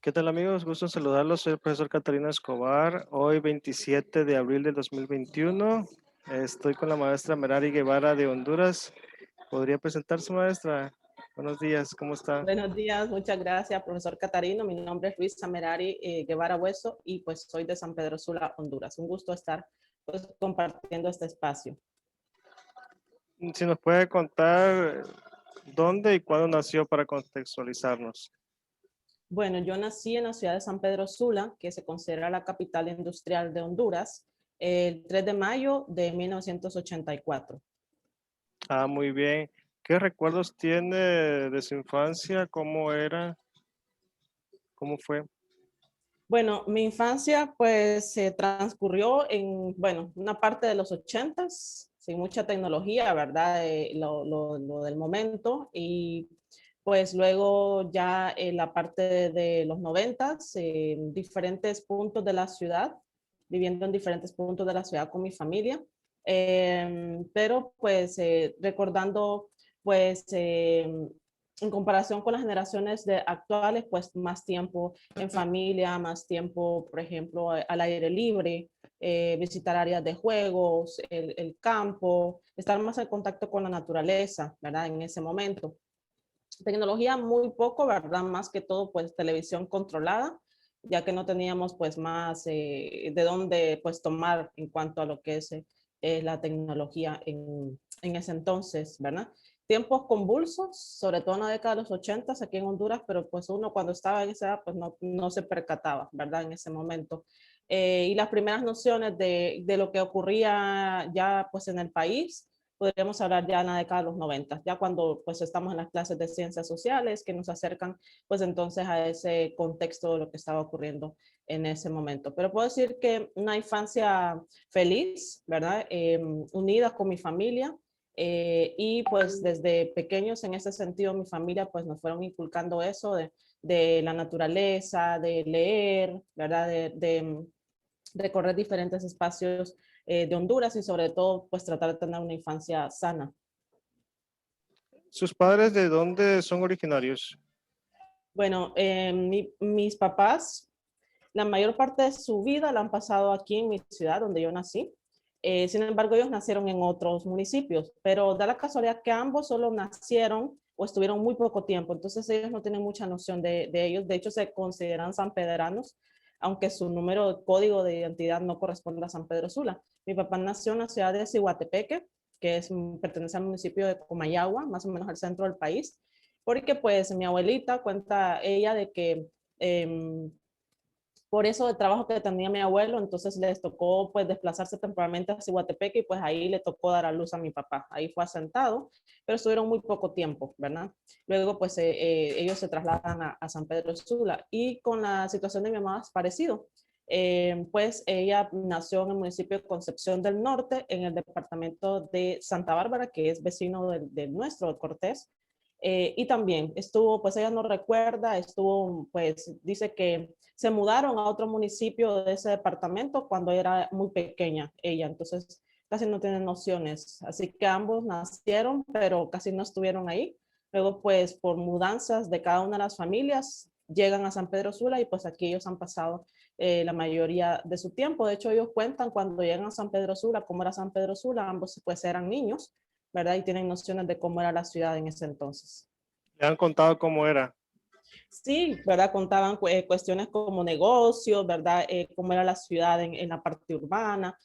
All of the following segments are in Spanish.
¿Qué tal amigos? Gusto en saludarlos. Soy el profesor Catalino Escobar. Hoy 27 de abril del 2021. Estoy con la maestra Merari Guevara de Honduras. ¿Podría presentarse, maestra? Buenos días, ¿cómo está? Buenos días, muchas gracias, profesor Catarino. Mi nombre es Luis Samerari Guevara Hueso y pues soy de San Pedro Sula, Honduras. Un gusto estar pues, compartiendo este espacio. Si nos puede contar dónde y cuándo nació para contextualizarnos. Bueno, yo nací en la ciudad de San Pedro Sula, que se considera la capital industrial de Honduras, el 3 de mayo de 1984. Ah, muy bien. ¿Qué recuerdos tiene de su infancia? ¿Cómo era? ¿Cómo fue? Bueno, mi infancia pues se transcurrió en, bueno, una parte de los 80s, sin mucha tecnología, ¿verdad? Lo del momento y pues luego ya en la parte de los 90s, en diferentes puntos de la ciudad, viviendo en diferentes puntos de la ciudad con mi familia, pero pues recordando pues en comparación con las generaciones de actuales, pues más tiempo en familia, más tiempo, por ejemplo, al aire libre, visitar áreas de juegos, el campo, estar más en contacto con la naturaleza, ¿verdad? En ese momento. Tecnología muy poco, ¿verdad? Más que todo, pues televisión controlada, ya que no teníamos pues más de dónde pues tomar en cuanto a lo que es la tecnología en ese entonces, ¿verdad? Tiempos convulsos, sobre todo en la década de los 80 aquí en Honduras, pero pues uno cuando estaba en esa edad pues no se percataba, ¿verdad? En ese momento. Y las primeras nociones de lo que ocurría ya pues en el país, podríamos hablar ya en la década de los 90, ya cuando pues estamos en las clases de ciencias sociales que nos acercan pues entonces a ese contexto de lo que estaba ocurriendo en ese momento. Pero puedo decir que una infancia feliz, ¿verdad? Unida con mi familia, y pues desde pequeños en ese sentido mi familia pues nos fueron inculcando eso de la naturaleza, de leer, ¿verdad? De recorrer diferentes espacios de Honduras y sobre todo pues tratar de tener una infancia sana. ¿Sus padres de dónde son originarios? Bueno, mis papás, la mayor parte de su vida la han pasado aquí en mi ciudad donde yo nací. Sin embargo, ellos nacieron en otros municipios, pero da la casualidad que ambos solo nacieron o estuvieron muy poco tiempo, entonces ellos no tienen mucha noción de ellos. De hecho, se consideran sanpedranos, aunque su número de código de identidad no corresponde a San Pedro Sula. Mi papá nació en la ciudad de Ciguatepeque, que pertenece al municipio de Comayagua, más o menos al centro del país, porque pues mi abuelita cuenta ella de que eh, por eso el trabajo que tenía mi abuelo, entonces les tocó pues desplazarse temporalmente a Cihuatepeque y pues ahí le tocó dar a luz a mi papá. Ahí fue asentado, pero estuvieron muy poco tiempo, ¿verdad? Luego pues ellos se trasladan a San Pedro Sula y con la situación de mi mamá es parecido. Pues ella nació en el municipio de Concepción del Norte, en el departamento de Santa Bárbara, que es vecino del nuestro, de Cortés. Y también estuvo, pues ella no recuerda, estuvo, pues dice que se mudaron a otro municipio de ese departamento cuando era muy pequeña ella, entonces casi no tienen nociones. Así que ambos nacieron, pero casi no estuvieron ahí. Luego, pues por mudanzas de cada una de las familias, llegan a San Pedro Sula y pues aquí ellos han pasado la mayoría de su tiempo. De hecho, ellos cuentan cuando llegan a San Pedro Sula, cómo era San Pedro Sula, ambos pues eran niños, ¿verdad? Y tienen nociones de cómo era la ciudad en ese entonces. ¿Le han contado cómo era? Sí, ¿verdad? Contaban cuestiones como negocios, ¿verdad? Cómo era la ciudad en la parte urbana,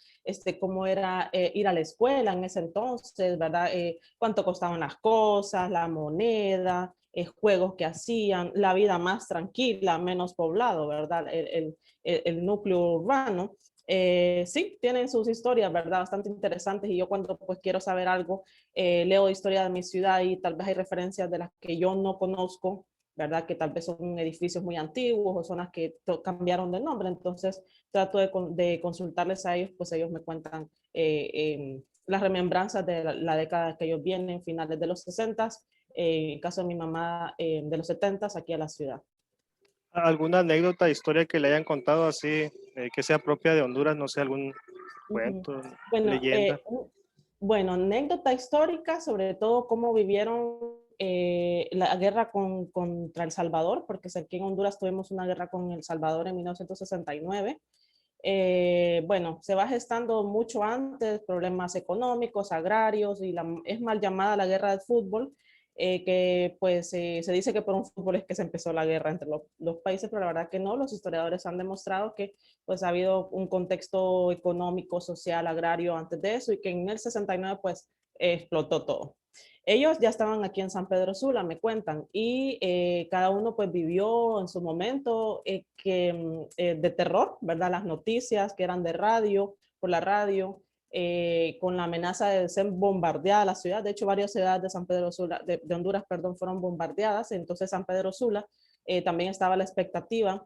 cómo era ir a la escuela en ese entonces, ¿verdad? Cuánto costaban las cosas, la moneda, juegos que hacían, la vida más tranquila, menos poblado, ¿verdad? El núcleo urbano. Sí, tienen sus historias, ¿verdad? Bastante interesantes y yo cuando pues quiero saber algo, leo historia de mi ciudad y tal vez hay referencias de las que yo no conozco, ¿verdad? Que tal vez son edificios muy antiguos o zonas que cambiaron de nombre. Entonces, trato de consultarles a ellos, pues ellos me cuentan las remembranzas de la década que ellos vienen, finales de los 60, en caso de mi mamá, de los 70 aquí a la ciudad. ¿Alguna anécdota, historia que le hayan contado así, que sea propia de Honduras? No sé, algún Ujú. cuento, Bueno, leyenda. bueno, anécdota histórica, sobre todo cómo vivieron la guerra contra El Salvador, porque aquí en Honduras tuvimos una guerra con El Salvador en 1969. Bueno, se va gestando mucho antes, problemas económicos, agrarios, y es mal llamada la guerra del fútbol, que pues se dice que por un fútbol es que se empezó la guerra entre los países, pero la verdad que no, los historiadores han demostrado que pues ha habido un contexto económico, social, agrario antes de eso, y que en el 69 pues explotó todo. Ellos ya estaban aquí en San Pedro Sula, me cuentan, y cada uno pues vivió en su momento de terror, ¿verdad? Las noticias que eran de radio, por la radio, con la amenaza de ser bombardeada la ciudad. De hecho, varias ciudades de San Pedro Sula, de Honduras, perdón, fueron bombardeadas. Entonces, San Pedro Sula también estaba la expectativa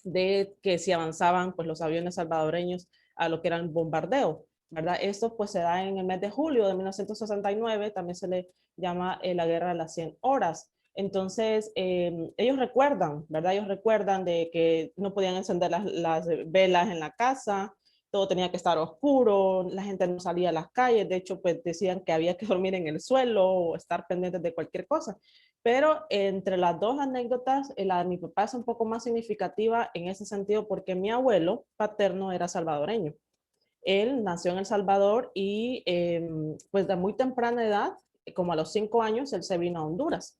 de que si avanzaban pues los aviones salvadoreños a lo que era el bombardeo, ¿verdad? Esto pues se da en el mes de julio de 1969, también se le llama la guerra de las 100 horas. Entonces, ellos recuerdan, ¿verdad? Ellos recuerdan de que no podían encender las velas en la casa, todo tenía que estar oscuro, la gente no salía a las calles, de hecho, pues decían que había que dormir en el suelo o estar pendientes de cualquier cosa. Pero entre las dos anécdotas, la de mi papá es un poco más significativa en ese sentido porque mi abuelo paterno era salvadoreño. Él nació en El Salvador y pues de muy temprana edad, como a los 5 años, él se vino a Honduras.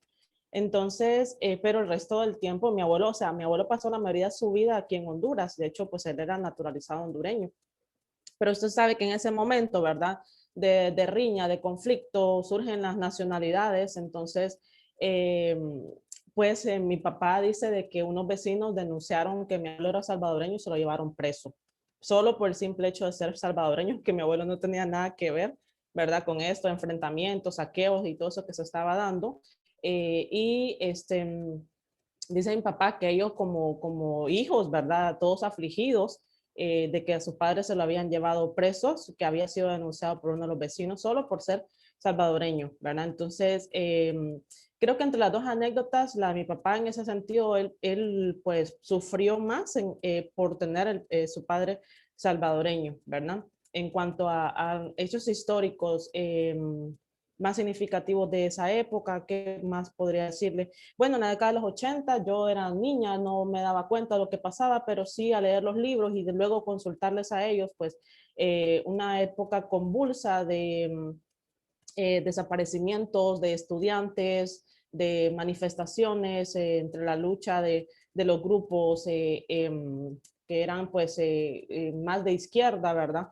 Entonces, pero el resto del tiempo, mi abuelo, o sea, mi abuelo pasó la mayoría de su vida aquí en Honduras. De hecho, pues él era naturalizado hondureño. Pero usted sabe que en ese momento, ¿verdad? De riña, de conflicto, surgen las nacionalidades. Entonces, eh, pues mi papá dice de que unos vecinos denunciaron que mi abuelo era salvadoreño y se lo llevaron preso. Solo por el simple hecho de ser salvadoreño, que mi abuelo no tenía nada que ver, ¿verdad? Con esto, enfrentamientos, saqueos y todo eso que se estaba dando. Dice mi papá que ellos como hijos, ¿verdad? Todos afligidos, de que a sus padres se lo habían llevado presos, que había sido denunciado por uno de los vecinos solo por ser salvadoreño, ¿verdad? Entonces, creo que entre las dos anécdotas, la de mi papá en ese sentido, él pues sufrió más por tener su padre salvadoreño, ¿verdad? En cuanto a hechos históricos más significativos de esa época, ¿qué más podría decirle? Bueno, en la década de los 80 yo era niña, no me daba cuenta de lo que pasaba, pero sí a leer los libros y de luego consultarles a ellos, pues una época convulsa de desaparecimientos de estudiantes, de manifestaciones entre la lucha de los grupos que eran pues más de izquierda, ¿verdad?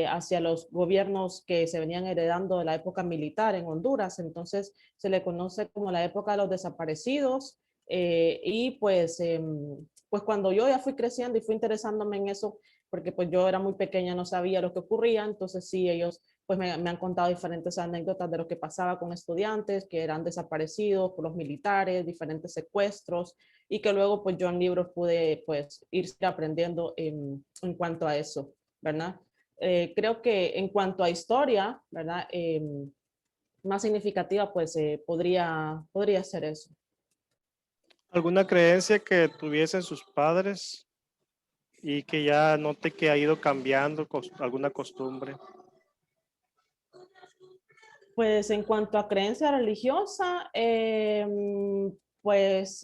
Hacia los gobiernos que se venían heredando de la época militar en Honduras. Entonces se le conoce como la época de los desaparecidos. Y pues cuando yo ya fui creciendo y fui interesándome en eso, porque pues yo era muy pequeña, no sabía lo que ocurría, entonces sí, ellos pues me han contado diferentes anécdotas de lo que pasaba con estudiantes que eran desaparecidos por los militares, diferentes secuestros, y que luego pues yo en libros pude pues ir aprendiendo en cuanto a eso, ¿verdad? Creo que en cuanto a historia, ¿verdad? Más significativa pues podría ser eso. ¿Alguna creencia que tuviesen sus padres y que ya note que ha ido cambiando alguna costumbre? Pues en cuanto a creencia religiosa, pues,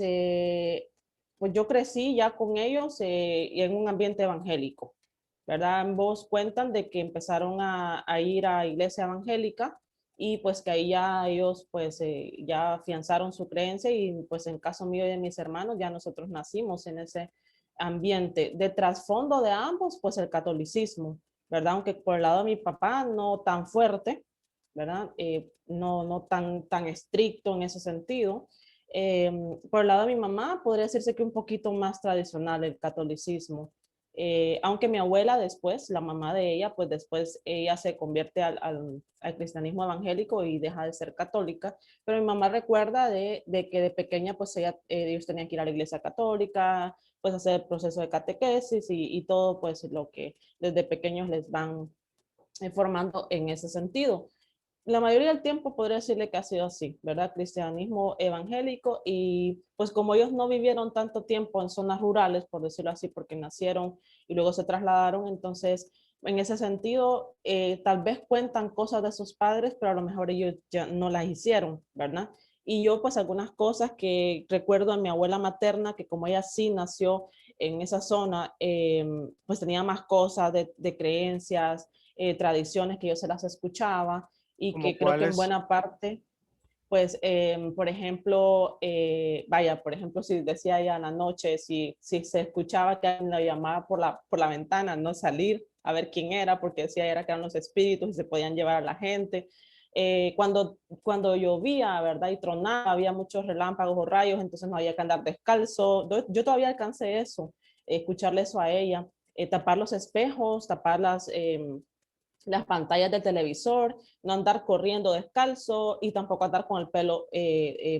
pues yo crecí ya con ellos y en un ambiente evangélico, ¿verdad? Ambos cuentan de que empezaron a ir a iglesia evangélica y pues que ahí ya ellos pues ya afianzaron su creencia y pues en caso mío y de mis hermanos ya nosotros nacimos en ese ambiente. De trasfondo de ambos, pues el catolicismo, ¿verdad? Aunque por el lado de mi papá no tan fuerte, ¿verdad? No tan estricto en ese sentido. Por el lado de mi mamá, podría decirse que un poquito más tradicional el catolicismo. Aunque mi abuela después, la mamá de ella, pues después ella se convierte al cristianismo evangélico y deja de ser católica, pero mi mamá recuerda de que de pequeña pues ellos tenían que ir a la iglesia católica, pues hacer el proceso de catequesis y todo pues lo que desde pequeños les van formando en ese sentido. La mayoría del tiempo podría decirle que ha sido así, ¿verdad? Cristianismo evangélico y pues como ellos no vivieron tanto tiempo en zonas rurales, por decirlo así, porque nacieron y luego se trasladaron, entonces en ese sentido tal vez cuentan cosas de sus padres, pero a lo mejor ellos ya no las hicieron, ¿verdad? Y yo pues algunas cosas que recuerdo a mi abuela materna, que como ella sí nació en esa zona, pues tenía más cosas de creencias, tradiciones que yo se las escuchaba y ¿Como que creo que en cuáles? buena parte pues, por ejemplo, vaya, por ejemplo, si decía ella en la noche, si se escuchaba que alguien la llamaba por la ventana, no salir a ver quién era, porque decía era que eran los espíritus y se podían llevar a la gente. Cuando llovía, ¿verdad? Y tronaba, había muchos relámpagos o rayos, entonces no había que andar descalzo. Yo todavía alcancé eso, escucharle eso a ella. Tapar los espejos, tapar las pantallas del televisor, no andar corriendo descalzo y tampoco andar con el pelo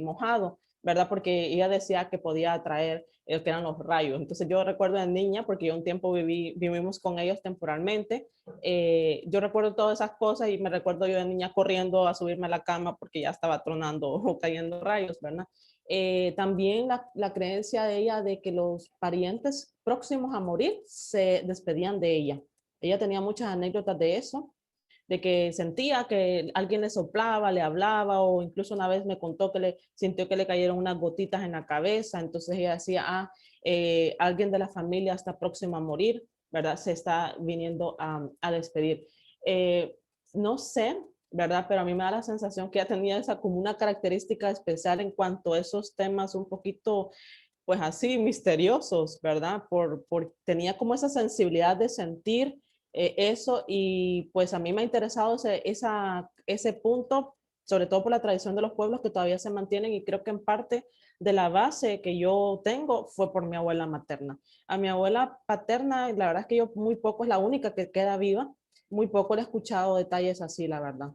mojado, ¿verdad? Porque ella decía que podía atraer que eran los rayos. Entonces yo recuerdo de niña, porque yo un tiempo vivimos con ellos temporalmente, yo recuerdo todas esas cosas y me recuerdo yo de niña corriendo a subirme a la cama porque ya estaba tronando o cayendo rayos, ¿verdad? También la creencia de ella de que los parientes próximos a morir se despedían de ella. Ella tenía muchas anécdotas de eso, de que sentía que alguien le soplaba, le hablaba, o incluso una vez me contó que le sintió que le cayeron unas gotitas en la cabeza. Entonces ella decía, alguien de la familia está próximo a morir, ¿verdad? Se está viniendo a despedir. Eh, no sé, ¿verdad? Pero a mí me da la sensación que ella tenía esa como una característica especial en cuanto a esos temas un poquito pues así misteriosos, ¿verdad? Tenía como esa sensibilidad de sentir eso y pues a mí me ha interesado ese punto, sobre todo por la tradición de los pueblos que todavía se mantienen y creo que en parte de la base que yo tengo fue por mi abuela materna. A mi abuela paterna, la verdad es que yo muy poco, es la única que queda viva, muy poco le he escuchado detalles así, la verdad.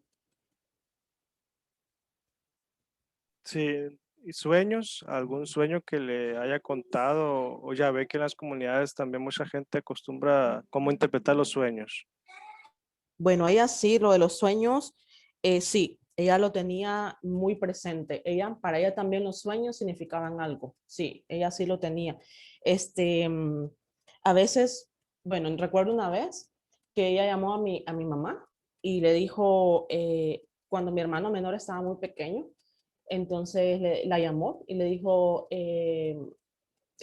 Sí, ¿y sueños? ¿Algún sueño que le haya contado? O ya ve que en las comunidades también mucha gente acostumbra cómo interpretar los sueños. Bueno, ella sí, lo de los sueños, sí, ella lo tenía muy presente. Para ella también los sueños significaban algo. Sí, ella sí lo tenía. Este, mm, a veces, bueno, recuerdo una vez que ella llamó a mi mamá y le dijo, cuando mi hermano menor estaba muy pequeño, entonces la llamó y le dijo, que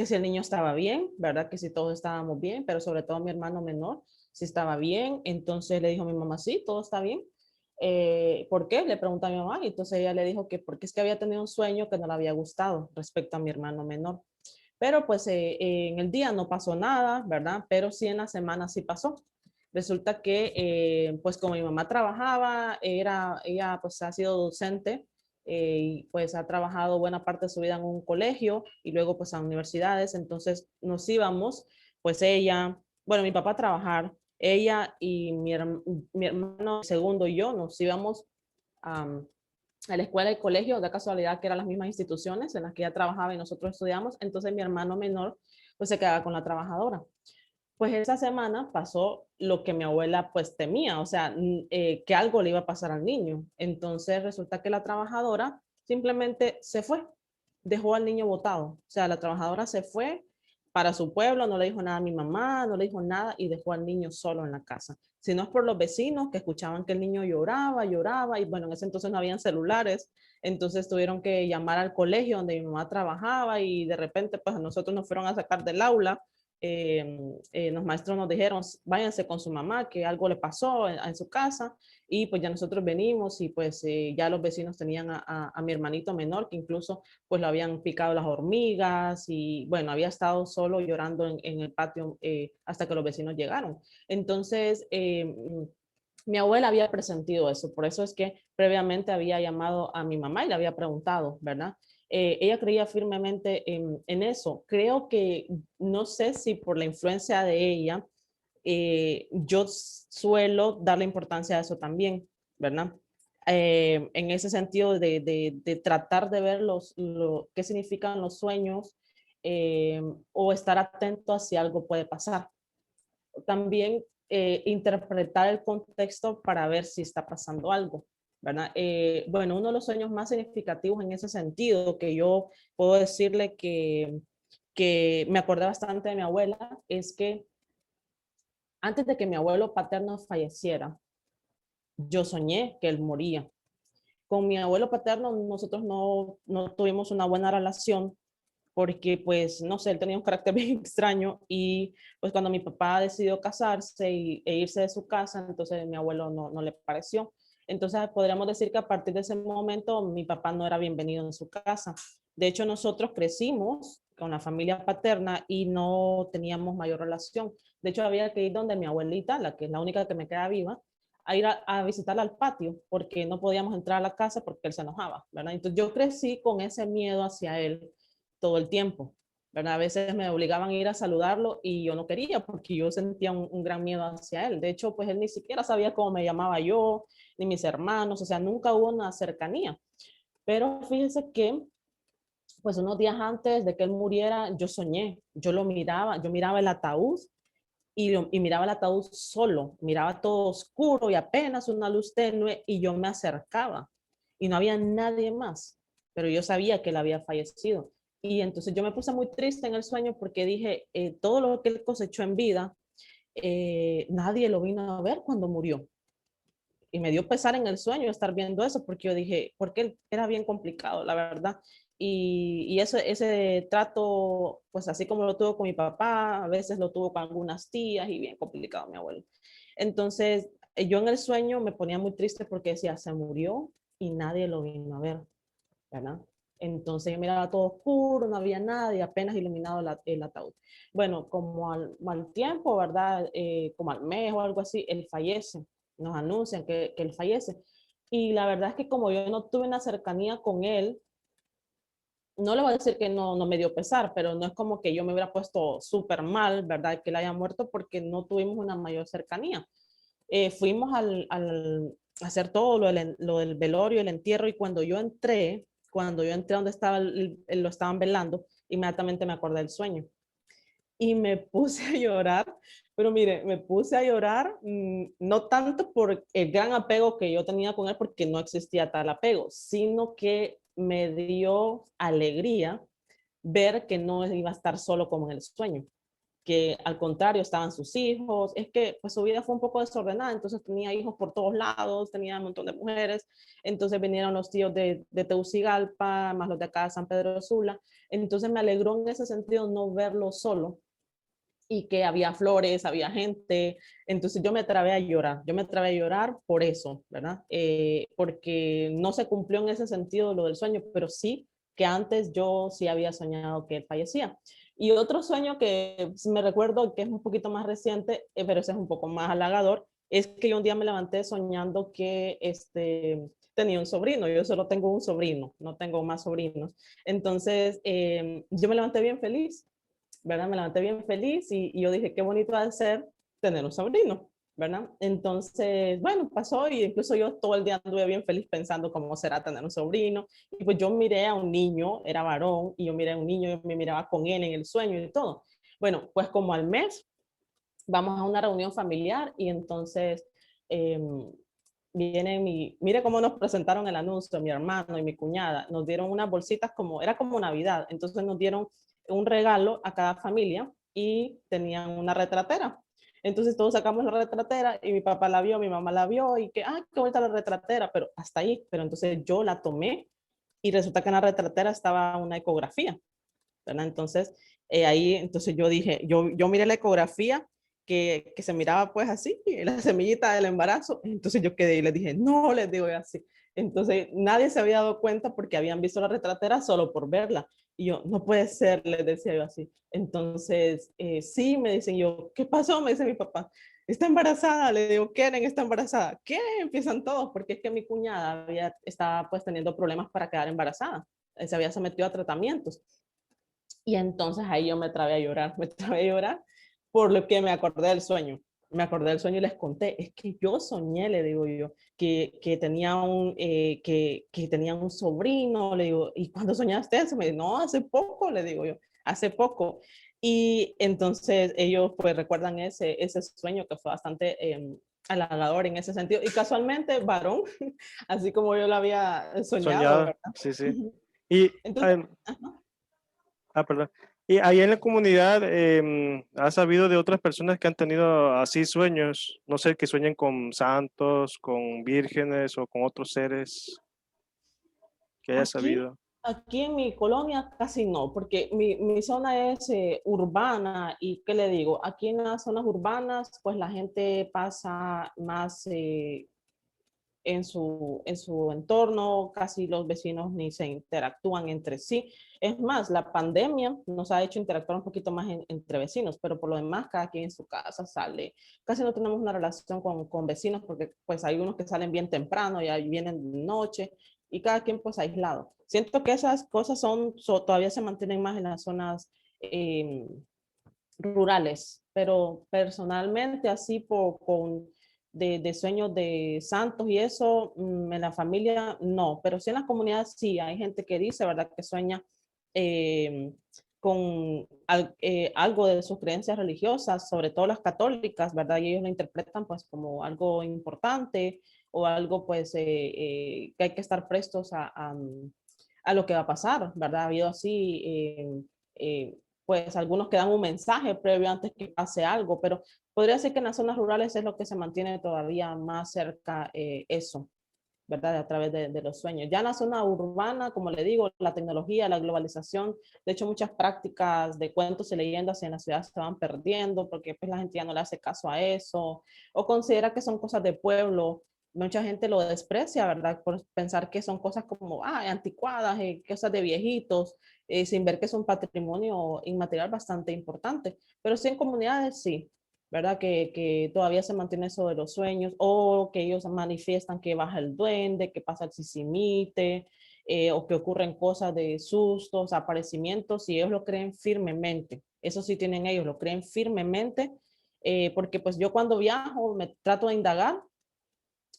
si el niño estaba bien, ¿verdad? Que si todos estábamos bien, pero sobre todo mi hermano menor, si estaba bien. Entonces le dijo a mi mamá, sí, todo está bien. ¿Por qué? Le preguntó a mi mamá y entonces ella le dijo que porque es que había tenido un sueño que no le había gustado respecto a mi hermano menor. Pero pues en el día no pasó nada, ¿verdad? Pero sí en la semana sí pasó. Resulta que pues como mi mamá trabajaba, ella pues ha sido docente y pues ha trabajado buena parte de su vida en un colegio y luego pues a universidades, entonces nos íbamos, pues ella, bueno, mi papá a trabajar, ella y mi hermano segundo y yo nos íbamos um, a la escuela y colegio, de casualidad que eran las mismas instituciones en las que ella trabajaba y nosotros estudiamos, entonces mi hermano menor pues se quedaba con la trabajadora. Pues esa semana pasó lo que mi abuela pues temía, o sea, que algo le iba a pasar al niño. Entonces resulta que la trabajadora simplemente se fue, dejó al niño botado. O sea, la trabajadora se fue para su pueblo, no le dijo nada a mi mamá, no le dijo nada y dejó al niño solo en la casa. Si no es por los vecinos que escuchaban que el niño lloraba, lloraba y bueno, en ese entonces no habían celulares, entonces tuvieron que llamar al colegio donde mi mamá trabajaba y de repente pues a nosotros nos fueron a sacar del aula. Los maestros nos dijeron, váyanse con su mamá, que algo le pasó en su casa, y pues ya nosotros venimos y pues ya los vecinos tenían a mi hermanito menor, que incluso pues lo habían picado las hormigas y bueno, había estado solo llorando en el patio hasta que los vecinos llegaron. Entonces, mi abuela había presentido eso, por eso es que previamente había llamado a mi mamá y le había preguntado, ¿verdad? Ella creía firmemente en eso. Creo que, no sé si por la influencia de ella, yo suelo darle importancia a eso también, ¿verdad? En ese sentido de tratar de ver qué significan los sueños o estar atento a si algo puede pasar. También interpretar el contexto para ver si está pasando algo, ¿verdad? Bueno, uno de los sueños más significativos en ese sentido que yo puedo decirle que me acordé bastante de mi abuela es que antes de que mi abuelo paterno falleciera, yo soñé que él moría. Con mi abuelo paterno nosotros no tuvimos una buena relación porque pues no sé, él tenía un carácter bien extraño y pues cuando mi papá decidió casarse e irse de su casa, entonces mi abuelo no le pareció. Entonces podríamos decir que a partir de ese momento mi papá no era bienvenido en su casa. De hecho, nosotros crecimos con la familia paterna y no teníamos mayor relación. De hecho, había que ir donde mi abuelita, la que es la única que me queda viva, a ir a visitarla al patio porque no podíamos entrar a la casa porque él se enojaba, ¿verdad? Entonces yo crecí con ese miedo hacia él todo el tiempo, ¿verdad? A veces me obligaban a ir a saludarlo y yo no quería porque yo sentía un gran miedo hacia él. De hecho, pues él ni siquiera sabía cómo me llamaba yo, ni mis hermanos, o sea, nunca hubo una cercanía. Pero fíjese que, pues unos días antes de que él muriera, yo soñé, yo miraba el ataúd y miraba el ataúd solo, miraba todo oscuro y apenas una luz tenue y yo me acercaba y no había nadie más, pero yo sabía que él había fallecido. Y entonces yo me puse muy triste en el sueño porque dije, todo lo que él cosechó en vida, nadie lo vino a ver cuando murió. Y me dio pesar en el sueño estar viendo eso porque yo dije, porque era bien complicado, la verdad. Y ese trato, pues así como lo tuvo con mi papá, a veces lo tuvo con algunas tías y bien complicado mi abuelo. Entonces, yo en el sueño me ponía muy triste porque decía, se murió y nadie lo vino a ver, ¿verdad? Entonces yo miraba todo oscuro, no había nadie, apenas iluminado el ataúd. Bueno, como al tiempo, ¿verdad? Como al mes o algo así, él fallece. Nos anuncian que él fallece. Y la verdad es que como yo no tuve una cercanía con él, no le voy a decir que no me dio pesar, pero no es como que yo me hubiera puesto súper mal, ¿verdad? Que él haya muerto porque no tuvimos una mayor cercanía. Fuimos a hacer todo lo del velorio, el entierro, y cuando yo entré donde estaba lo estaban velando, inmediatamente me acordé del sueño. Y me puse a llorar, pero mire, me puse a llorar no tanto por el gran apego que yo tenía con él, porque no existía tal apego, sino que me dio alegría ver que no iba a estar solo como en el sueño, que al contrario estaban sus hijos, es que pues su vida fue un poco desordenada, entonces tenía hijos por todos lados, tenía un montón de mujeres, entonces vinieron los tíos de Tegucigalpa, más los de acá de San Pedro de Sula, entonces me alegró en ese sentido no verlo solo y que había flores, había gente, entonces yo me trabé a llorar por eso, ¿verdad? Porque no se cumplió en ese sentido lo del sueño, pero sí que antes yo sí había soñado que él fallecía. Y otro sueño que me recuerdo que es un poquito más reciente, pero ese es un poco más halagador, es que yo un día me levanté soñando que tenía un sobrino, yo solo tengo un sobrino, no tengo más sobrinos. Entonces, yo me levanté bien feliz, ¿verdad? Me levanté bien feliz y yo dije, qué bonito va a ser tener un sobrino, ¿verdad? Entonces, bueno, pasó y incluso yo todo el día anduve bien feliz pensando cómo será tener un sobrino. Y pues yo miré a un niño, era varón, y yo miré a un niño y me miraba con él en el sueño y todo. Bueno, pues como al mes vamos a una reunión familiar y entonces eh, mire cómo nos presentaron el anuncio, mi hermano y mi cuñada, nos dieron unas bolsitas como, era como Navidad, entonces nos dieron un regalo a cada familia y tenían una retratera. Entonces todos sacamos la retratera y mi papá la vio, mi mamá la vio y que, qué bonita la retratera, pero hasta ahí. Pero entonces yo la tomé y resulta que en la retratera estaba una ecografía, ¿verdad? Entonces ahí, entonces yo dije, yo miré la ecografía que se miraba pues así, la semillita del embarazo. Entonces yo quedé y les dije, no, les digo así. Entonces nadie se había dado cuenta porque habían visto la retratera solo por verla. Y yo, no puede ser, les decía yo así. Entonces, sí, me dicen yo, ¿qué pasó? Me dice mi papá, está embarazada. Le digo, Keren está embarazada. ¿Qué? Empiezan todos, porque es que mi cuñada estaba pues teniendo problemas para quedar embarazada. Se había sometido a tratamientos. Y entonces ahí yo me trabé a llorar, me trabé a llorar por lo que me acordé del sueño. Me acordé del sueño y les conté, es que yo soñé, le digo yo, que tenía un sobrino, le digo, ¿y cuándo soñaste eso? Me dice, no, hace poco, le digo yo, hace poco. Y entonces ellos pues recuerdan ese sueño que fue bastante halagador en ese sentido. Y casualmente, varón, así como yo lo había soñado, Soñado, ¿verdad? sí, sí. Y, Entonces, ajá. perdón. Y ahí en la comunidad, ¿has sabido de otras personas que han tenido así sueños? No sé, que sueñen con santos, con vírgenes o con otros seres. que haya Aquí, sabido. aquí en mi colonia casi no, porque mi zona es urbana y ¿qué le digo? Aquí en las zonas urbanas, pues la gente pasa más en su entorno, casi los vecinos ni se interactúan entre sí. Es más, la pandemia nos ha hecho interactuar un poquito más entre vecinos, pero por lo demás, cada quien en su casa sale. Casi no tenemos una relación con vecinos porque pues hay unos que salen bien temprano y ahí vienen de noche y cada quien pues aislado. Siento que esas cosas todavía se mantienen más en las zonas eh, rurales, pero personalmente así de sueños de santos y eso, en la familia no, pero sí en las comunidades sí, hay gente que dice, ¿verdad?, que sueña eh, con algo de sus creencias religiosas, sobre todo las católicas, ¿verdad? Y ellos lo interpretan pues como algo importante o algo pues que hay que estar prestos a lo que va a pasar, ¿verdad? Ha habido así pues algunos que dan un mensaje previo antes que pase algo, pero podría ser que en las zonas rurales es lo que se mantiene todavía más cerca eso, ¿verdad? A través de los sueños. Ya en la zona urbana, como le digo, la tecnología, la globalización, de hecho muchas prácticas de cuentos y leyendas en la ciudad se van perdiendo porque pues la gente ya no le hace caso a eso o considera que son cosas de pueblo. Mucha gente lo desprecia, ¿verdad? Por pensar que son cosas como anticuadas, cosas de viejitos, sin ver que es un patrimonio inmaterial bastante importante. Pero sí en comunidades, sí, ¿verdad? Que todavía se mantiene eso de los sueños, o que ellos manifiestan que baja el duende, que pasa el sisimite, o que ocurren cosas de sustos, aparecimientos, y ellos lo creen firmemente. Eso sí tienen ellos, lo creen firmemente, porque pues yo cuando viajo me trato de indagar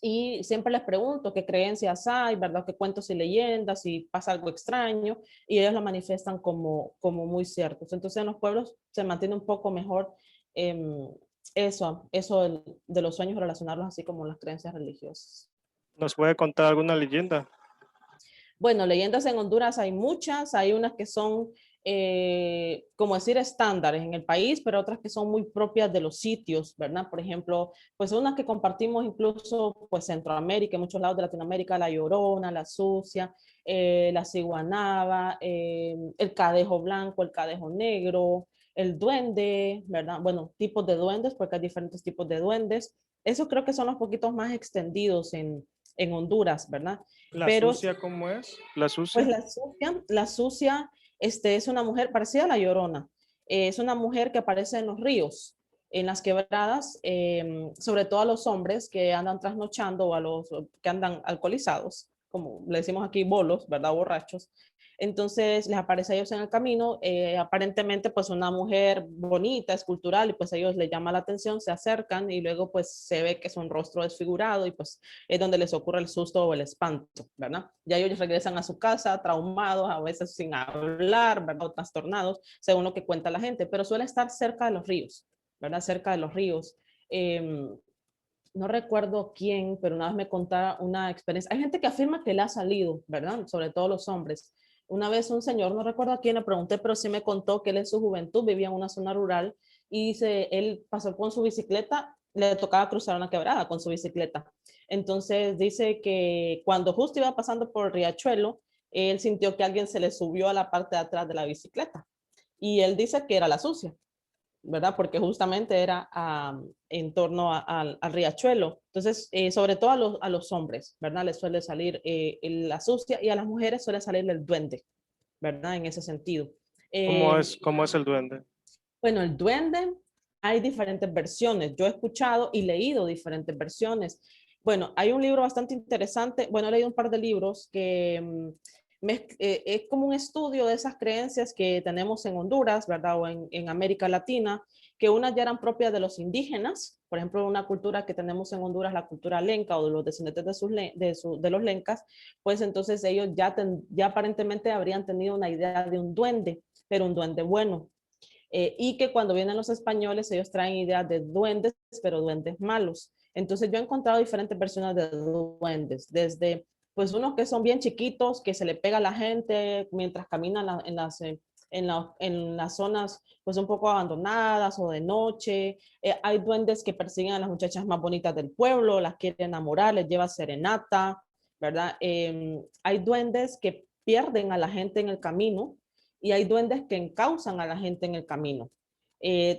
y siempre les pregunto qué creencias hay, ¿verdad? ¿Qué cuentos y leyendas? Si pasa algo extraño, y ellos lo manifiestan como muy ciertos. Entonces en los pueblos se mantiene un poco mejor eh, eso de los sueños, relacionarlos así como las creencias religiosas. ¿Nos puede contar alguna leyenda? Bueno, leyendas en Honduras hay muchas, hay unas que son, como decir, estándares en el país, pero otras que son muy propias de los sitios, ¿verdad? Por ejemplo, pues unas que compartimos incluso, pues Centroamérica, en muchos lados de Latinoamérica, la Llorona, la Sucia, la Ciguanaba, el Cadejo Blanco, el Cadejo Negro, el Duende, ¿verdad? Bueno, tipos de duendes, porque hay diferentes tipos de duendes. Esos creo que son los poquitos más extendidos en Honduras, ¿verdad? ¿La Pero sucia cómo es? ¿La pues sucia? la sucia es una mujer parecida a la Llorona. Es una mujer que aparece en los ríos, en las quebradas, sobre todo a los hombres que andan trasnochando o a los que andan alcoholizados, como le decimos aquí, bolos, ¿verdad? Borrachos. Entonces les aparece a ellos en el camino, aparentemente pues una mujer bonita, escultural, y pues a ellos les llama la atención, se acercan y luego pues se ve que es un rostro desfigurado y pues es donde les ocurre el susto o el espanto, ¿verdad? Ya ellos regresan a su casa traumados, a veces sin hablar, ¿verdad? O trastornados, según lo que cuenta la gente, pero suele estar cerca de los ríos, ¿verdad? Cerca de los ríos. Eh, no recuerdo quién, pero una vez me contaba una experiencia. Hay gente que afirma que le ha salido, ¿verdad? Sobre todo los hombres. Una vez un señor, no recuerdo a quién le pregunté, pero sí me contó que él en su juventud vivía en una zona rural y él pasó con su bicicleta, le tocaba cruzar una quebrada con su bicicleta. Entonces dice que cuando justo iba pasando por Riachuelo, él sintió que alguien se le subió a la parte de atrás de la bicicleta y él dice que era la sucia, ¿verdad? Porque justamente era en torno al riachuelo. Entonces, sobre todo a los hombres, ¿verdad? Les suele salir la sucia y a las mujeres suele salir el duende, ¿verdad? En ese sentido. Eh, Cómo es el duende? bueno, el duende, hay diferentes versiones. Yo he escuchado y leído diferentes versiones. Bueno, hay un libro bastante interesante. Bueno, he leído un par de libros que es como un estudio de esas creencias que tenemos en Honduras, ¿verdad? O en América Latina, que unas ya eran propias de los indígenas. Por ejemplo, una cultura que tenemos en Honduras, la cultura lenca o de los descendientes de los lencas, pues entonces ellos ya aparentemente habrían tenido una idea de un duende, pero un duende bueno, y que cuando vienen los españoles ellos traen ideas de duendes, pero duendes malos. Entonces yo he encontrado diferentes versiones de duendes, desde pues unos que son bien chiquitos, que se le pega a la gente mientras caminan en las zonas pues un poco abandonadas o de noche. Hay duendes que persiguen a las muchachas más bonitas del pueblo, las quieren enamorar, les lleva serenata. ¿verdad? Hay duendes que pierden a la gente en el camino y hay duendes que encausan a la gente en el camino.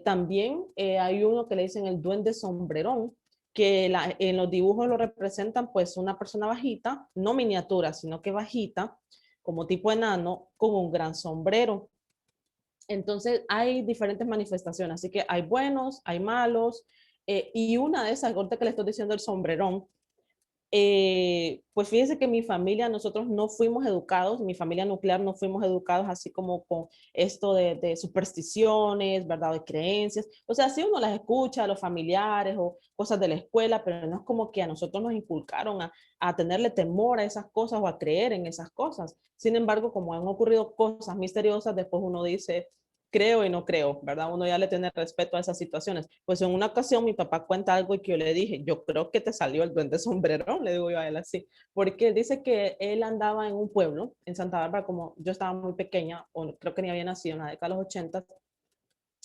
También hay uno que le dicen el duende sombrerón, que en los dibujos lo representan pues una persona bajita, no miniatura, sino que bajita, como tipo enano, con un gran sombrero. Entonces hay diferentes manifestaciones, así que hay buenos, hay malos, y una de esas, ahorita que le estoy diciendo el sombrerón, pues fíjese que mi familia, nosotros no fuimos educados, mi familia nuclear no fuimos educados así como con esto de supersticiones, ¿verdad? De creencias. O sea, sí uno las escucha a los familiares o cosas de la escuela, pero no es como que a nosotros nos inculcaron a tenerle temor a esas cosas o a creer en esas cosas. Sin embargo, como han ocurrido cosas misteriosas, después uno dice, creo y no creo, ¿verdad? Uno ya le tiene respeto a esas situaciones. Pues en una ocasión mi papá cuenta algo y que yo le dije, yo creo que te salió el duende sombrero, le digo yo a él así, porque él dice que él andaba en un pueblo, en Santa Bárbara, como yo estaba muy pequeña, o creo que ni había nacido en la década de los 80,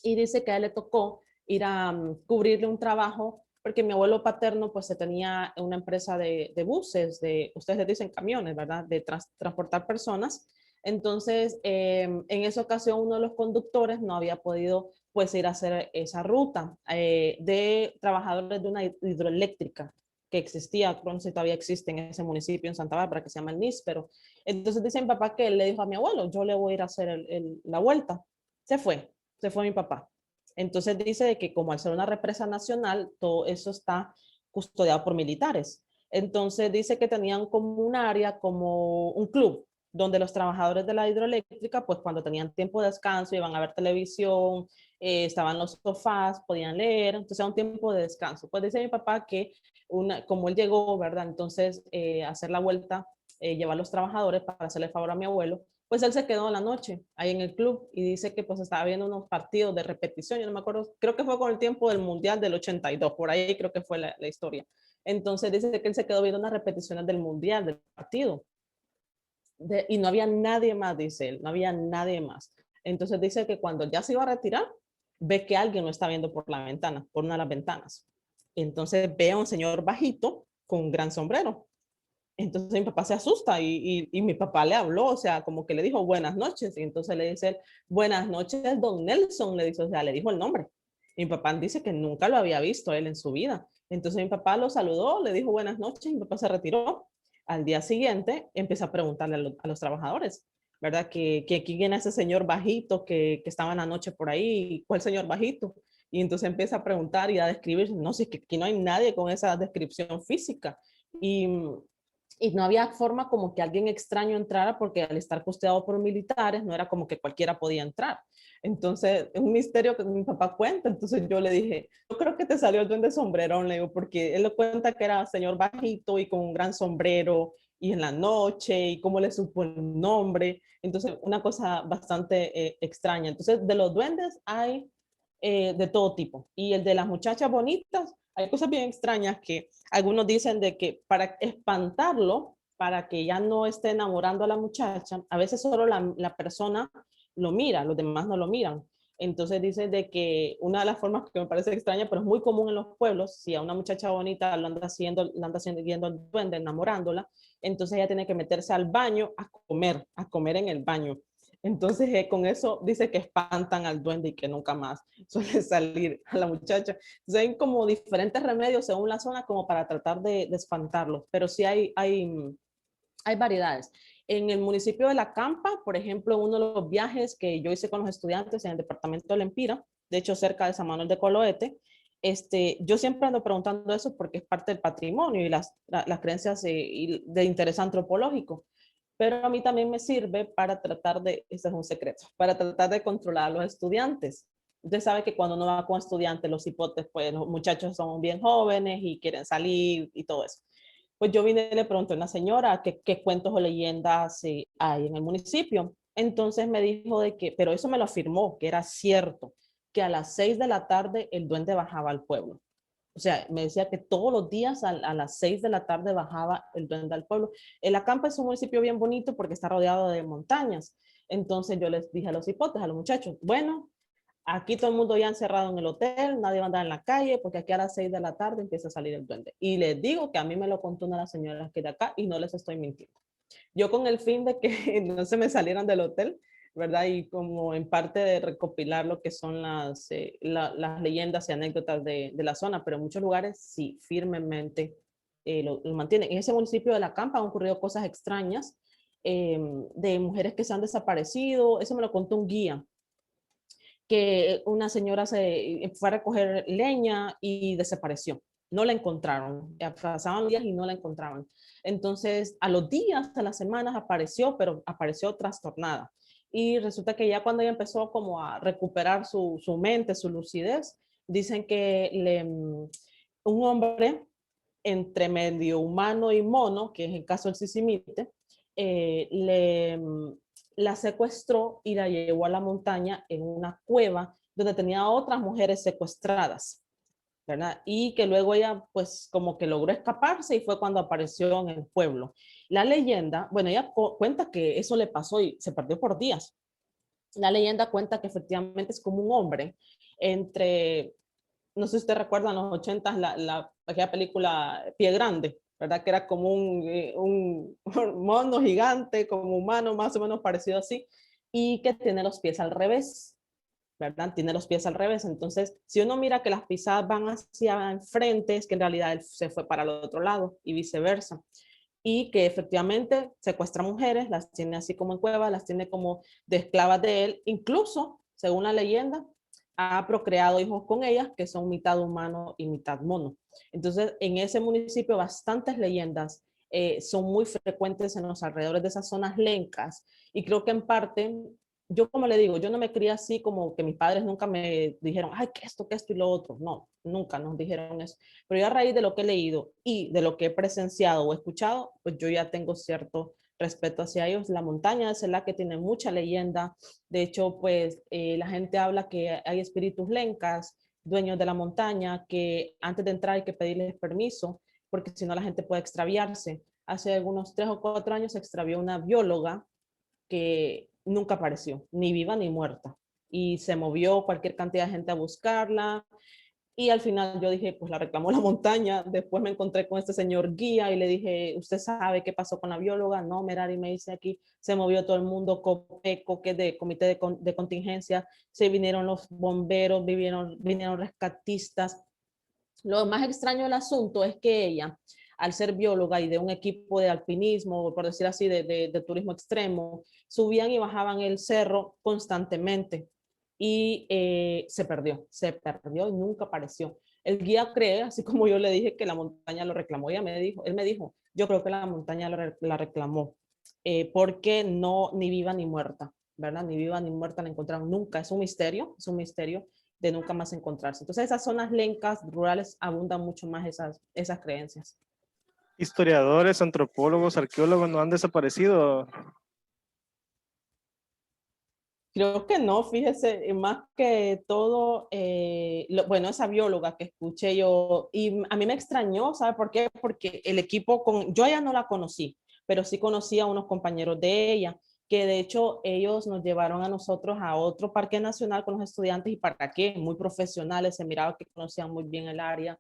y dice que a él le tocó ir a cubrirle un trabajo, porque mi abuelo paterno pues se tenía una empresa de buses, ustedes le dicen camiones, ¿verdad? De transportar personas. Entonces, en esa ocasión uno de los conductores no había podido pues ir a hacer esa ruta de trabajadores de una hidroeléctrica que existía, no sé si todavía existe en ese municipio en Santa Bárbara, que se llama el Níspero. Entonces dice mi papá que él le dijo a mi abuelo, yo le voy a ir a hacer la vuelta. Se fue, se fue mi papá. Entonces dice de que como al ser una represa nacional, todo eso está custodiado por militares. Entonces dice que tenían como un área, como un club, donde los trabajadores de la hidroeléctrica, pues cuando tenían tiempo de descanso, iban a ver televisión, estaban los sofás, podían leer, entonces era un tiempo de descanso. Pues dice mi papá que como él llegó, ¿verdad? Entonces hacer la vuelta, llevar a los trabajadores para hacerle favor a mi abuelo, pues él se quedó en la noche ahí en el club y dice que pues estaba viendo unos partidos de repetición, yo no me acuerdo, creo que fue con el tiempo del Mundial del 82, por ahí creo que fue la historia. Entonces dice que él se quedó viendo unas repeticiones del Mundial, del partido, y no había nadie más, dice él, no había nadie más. Entonces dice que cuando ya se iba a retirar, ve que alguien lo está viendo por la ventana, por una de las ventanas. Entonces ve a un señor bajito con un gran sombrero. Entonces mi papá se asusta y mi papá le habló, o sea, como que le dijo buenas noches. Y entonces le dice él, buenas noches, don Nelson, le dice, o sea, le dijo el nombre. Y mi papá dice que nunca lo había visto él en su vida. Entonces mi papá lo saludó, le dijo buenas noches, y mi papá se retiró. Al día siguiente empieza a preguntarle a los trabajadores, ¿verdad? Que quién es ese señor bajito que estaba en la noche por ahí, ¿cuál señor bajito? Y entonces empieza a preguntar y a describir, no sé, que aquí no hay nadie con esa descripción física. Y no había forma como que alguien extraño entrara porque al estar custodiado por militares no era como que cualquiera podía entrar. Entonces, es un misterio que mi papá cuenta. Entonces yo le dije, yo creo que te salió el duende sombrerón, le digo, porque él lo cuenta que era señor bajito y con un gran sombrero y en la noche y cómo le supo el nombre. Entonces, una cosa bastante extraña. Entonces, de los duendes hay de todo tipo. Y el de las muchachas bonitas, hay cosas bien extrañas que algunos dicen de que para espantarlo, para que ya no esté enamorando a la muchacha, a veces solo la persona lo mira, los demás no lo miran. Entonces dice de que una de las formas que me parece extraña, pero es muy común en los pueblos, si a una muchacha bonita la anda siguiendo el duende, enamorándola, entonces ella tiene que meterse al baño a comer en el baño. Entonces, con eso dice que espantan al duende y que nunca más suele salir a la muchacha. Entonces, hay como diferentes remedios según la zona como para tratar de espantarlos, pero sí hay variedades. En el municipio de La Campa, por ejemplo, uno de los viajes que yo hice con los estudiantes en el departamento de Lempira, de hecho cerca de San Manuel de Coloete, yo siempre ando preguntando eso porque es parte del patrimonio y las creencias de interés antropológico. Pero a mí también me sirve para tratar ese es un secreto, para tratar de controlar a los estudiantes. Usted sabe que cuando uno va con estudiantes, los hipotes, pues los muchachos son bien jóvenes y quieren salir y todo eso. Pues yo vine y le pregunté a una señora qué cuentos o leyendas hay en el municipio. Entonces me dijo de que, pero eso me lo afirmó, que era cierto, que a las 6 de la tarde el duende bajaba al pueblo. O sea, me decía que todos los días a las 6 de la tarde bajaba el duende al pueblo. El Acampa es un municipio bien bonito porque está rodeado de montañas. Entonces yo les dije a los hipotes, a los muchachos, bueno, Aquí todo el mundo ya encerrado en el hotel, nadie va a andar en la calle, porque aquí a las 6 de la tarde empieza a salir el duende. Y les digo que a mí me lo contó una de las señoras que de acá y no les estoy mintiendo. Yo con el fin de que no se me salieran del hotel, ¿verdad? Y como en parte de recopilar lo que son las leyendas y anécdotas de la zona, pero en muchos lugares sí, firmemente lo mantienen. En ese municipio de La Campa han ocurrido cosas extrañas de mujeres que se han desaparecido. Eso me lo contó un guía, que una señora se fue a recoger leña y desapareció. No la encontraron. Pasaban días y no la encontraban. Entonces, a los días, a las semanas apareció, pero apareció trastornada. Y resulta que ya cuando ella empezó como a recuperar su mente, su lucidez, dicen que un hombre entre medio humano y mono, que es el caso del Sisimite, la secuestró y la llevó a la montaña en una cueva donde tenía otras mujeres secuestradas, ¿verdad? Y que luego ella pues como que logró escaparse y fue cuando apareció en el pueblo. La leyenda, bueno, ella cuenta que eso le pasó y se perdió por días. La leyenda cuenta que efectivamente es como un hombre entre, no sé si usted recuerda en los 80 aquella película Pie Grande, ¿verdad? Que era como un mono gigante, como humano, más o menos parecido así, y que tiene los pies al revés, ¿verdad? Tiene los pies al revés. Entonces, si uno mira que las pisadas van hacia enfrente, es que en realidad él se fue para el otro lado y viceversa. Y que efectivamente secuestra mujeres, las tiene así como en cueva, las tiene como de esclavas de él. Incluso, según la leyenda, ha procreado hijos con ellas que son mitad humano y mitad mono. Entonces, en ese municipio, bastantes leyendas son muy frecuentes en los alrededores de esas zonas lencas. Y creo que en parte yo como le digo, yo no me crié así como que mis padres nunca me dijeron, ay, que esto y lo otro. No, nunca nos dijeron eso. Pero yo a raíz de lo que he leído y de lo que he presenciado o escuchado, pues yo ya tengo cierto respeto hacia ellos. La montaña de Selá que tiene mucha leyenda. De hecho, pues la gente habla que hay espíritus lencas, dueños de la montaña, que antes de entrar hay que pedirles permiso, porque si no la gente puede extraviarse. Hace algunos 3 o 4 años se extravió una bióloga que nunca apareció, ni viva ni muerta. Y se movió cualquier cantidad de gente a buscarla. Y al final yo dije, pues la reclamó la montaña. Después me encontré con este señor guía y le dije, ¿usted sabe qué pasó con la bióloga? No, Merari me dice aquí, se movió todo el mundo, COPECO, que es de comité de contingencia, se vinieron los bomberos, vinieron rescatistas. Lo más extraño del asunto es que ella, al ser bióloga y de un equipo de alpinismo, por decir así, de turismo extremo, subían y bajaban el cerro constantemente y se perdió y nunca apareció. El guía cree, así como yo le dije que la montaña lo reclamó, él me dijo, yo creo que la montaña la reclamó, porque no, ni viva ni muerta, ¿verdad? Ni viva ni muerta la encontraron nunca, es un misterio de nunca más encontrarse. Entonces esas zonas lencas, rurales, abundan mucho más esas creencias. Historiadores, antropólogos, arqueólogos no han desaparecido. Creo que no, fíjese, más que todo, bueno, esa bióloga que escuché yo, y a mí me extrañó, ¿sabe por qué? Porque el equipo, yo ya no la conocí, pero sí conocí a unos compañeros de ella, que de hecho ellos nos llevaron a nosotros a otro parque nacional con los estudiantes, y para qué, muy profesionales, se miraba que conocían muy bien el área,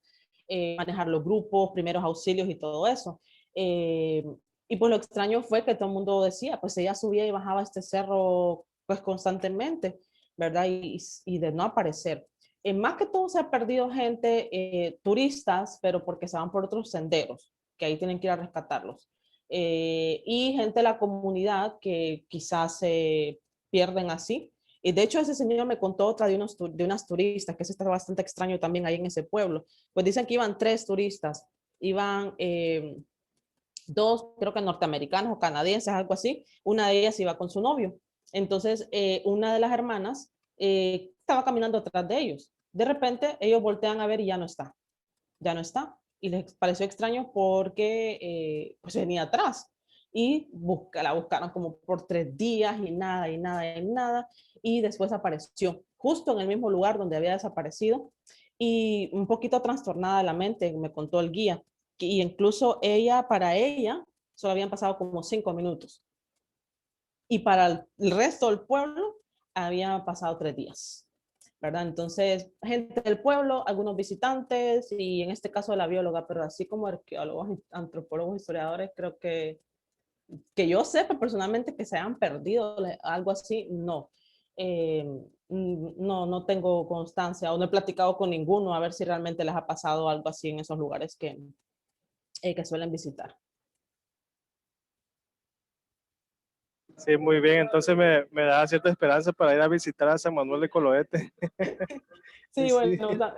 manejar los grupos, primeros auxilios y todo eso. Eh, y pues lo extraño fue que todo el mundo decía, pues ella subía y bajaba este cerro pues constantemente, ¿verdad? Y de no aparecer. Más que todo se ha perdido gente, turistas, pero porque se van por otros senderos, que ahí tienen que ir a rescatarlos. Y gente de la comunidad que quizás se pierden así. Y de hecho ese señor me contó otra de unas turistas, que eso está bastante extraño también ahí en ese pueblo. Pues dicen que iban 3 turistas, iban dos, creo que norteamericanos o canadienses, algo así. Una de ellas iba con su novio. Entonces, una de las hermanas estaba caminando atrás de ellos. De repente, ellos voltean a ver y ya no está. Ya no está. Y les pareció extraño porque pues venía atrás. Y la buscaron como por 3 días y nada, y nada, y nada. Y después apareció justo en el mismo lugar donde había desaparecido. Y un poquito trastornada de la mente, me contó el guía. Y incluso para ella, solo habían pasado como 5 minutos. Y para el resto del pueblo, habían pasado 3 días. ¿verdad? Entonces, gente del pueblo, algunos visitantes y en este caso la bióloga, pero así como arqueólogos, antropólogos, historiadores, creo que yo sepa personalmente que se hayan perdido algo así, no. Eh, no, no tengo constancia o no he platicado con ninguno a ver si realmente les ha pasado algo así en esos lugares que suelen visitar. Sí, muy bien. Entonces me da cierta esperanza para ir a visitar a San Manuel de Coloete. Sí, Sí, bueno, o sea,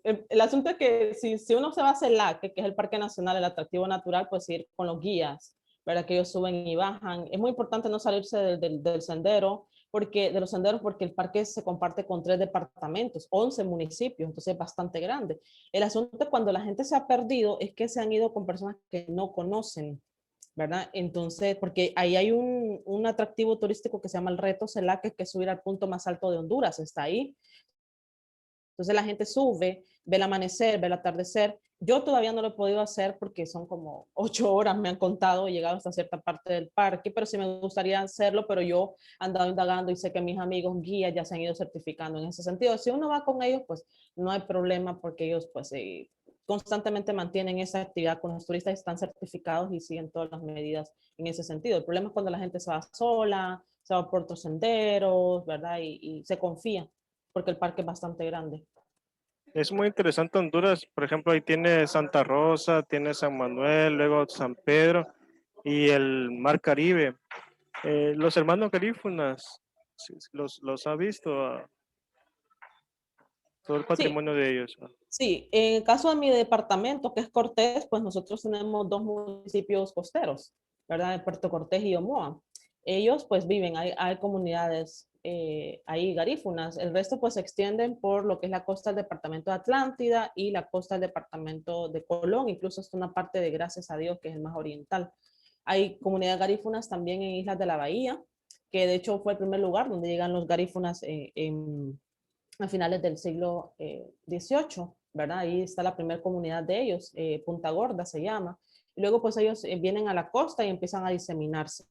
el asunto es que si uno se va a CELAC, que es el Parque Nacional, el atractivo natural, pues ir con los guías, ¿verdad? Que ellos suben y bajan. Es muy importante no salirse del sendero, de los senderos, porque el parque se comparte con 3 departamentos, 11 municipios, entonces es bastante grande. El asunto es cuando la gente se ha perdido, es que se han ido con personas que no conocen, ¿verdad? Entonces, porque ahí hay un atractivo turístico que se llama el Reto CELAC, que es subir al punto más alto de Honduras, está ahí. Entonces la gente sube, ve el amanecer, ve el atardecer. Yo todavía no lo he podido hacer porque son como 8 horas, me han contado, he llegado hasta cierta parte del parque, pero sí me gustaría hacerlo, pero yo he andado indagando y sé que mis amigos guías ya se han ido certificando en ese sentido. Si uno va con ellos, pues no hay problema porque ellos pues constantemente mantienen esa actividad con los turistas, están certificados y siguen todas las medidas en ese sentido. El problema es cuando la gente se va sola, se va por otros senderos, ¿verdad? Y se confía porque el parque es bastante grande. es muy interesante Honduras. Por ejemplo, ahí tiene Santa Rosa, tiene San Manuel, luego San Pedro y el Mar Caribe. Los hermanos garífunas, sí, los ha visto, todo el Sí, patrimonio de ellos. sí. En el caso de mi departamento, que es Cortés, pues nosotros tenemos 2 municipios costeros, ¿verdad? De Puerto Cortés y Omoa. Ellos pues viven, hay comunidades ahí garífunas. El resto pues se extienden por lo que es la costa del departamento de Atlántida y la costa del departamento de Colón, incluso hasta una parte de Gracias a Dios, que es el más oriental. Hay comunidades garífunas también en Islas de la Bahía, que de hecho fue el primer lugar donde llegan los garífunas a finales del siglo XVIII, ¿verdad? Ahí está la primera comunidad de ellos, Punta Gorda se llama. Y luego pues ellos vienen a la costa y empiezan a diseminarse,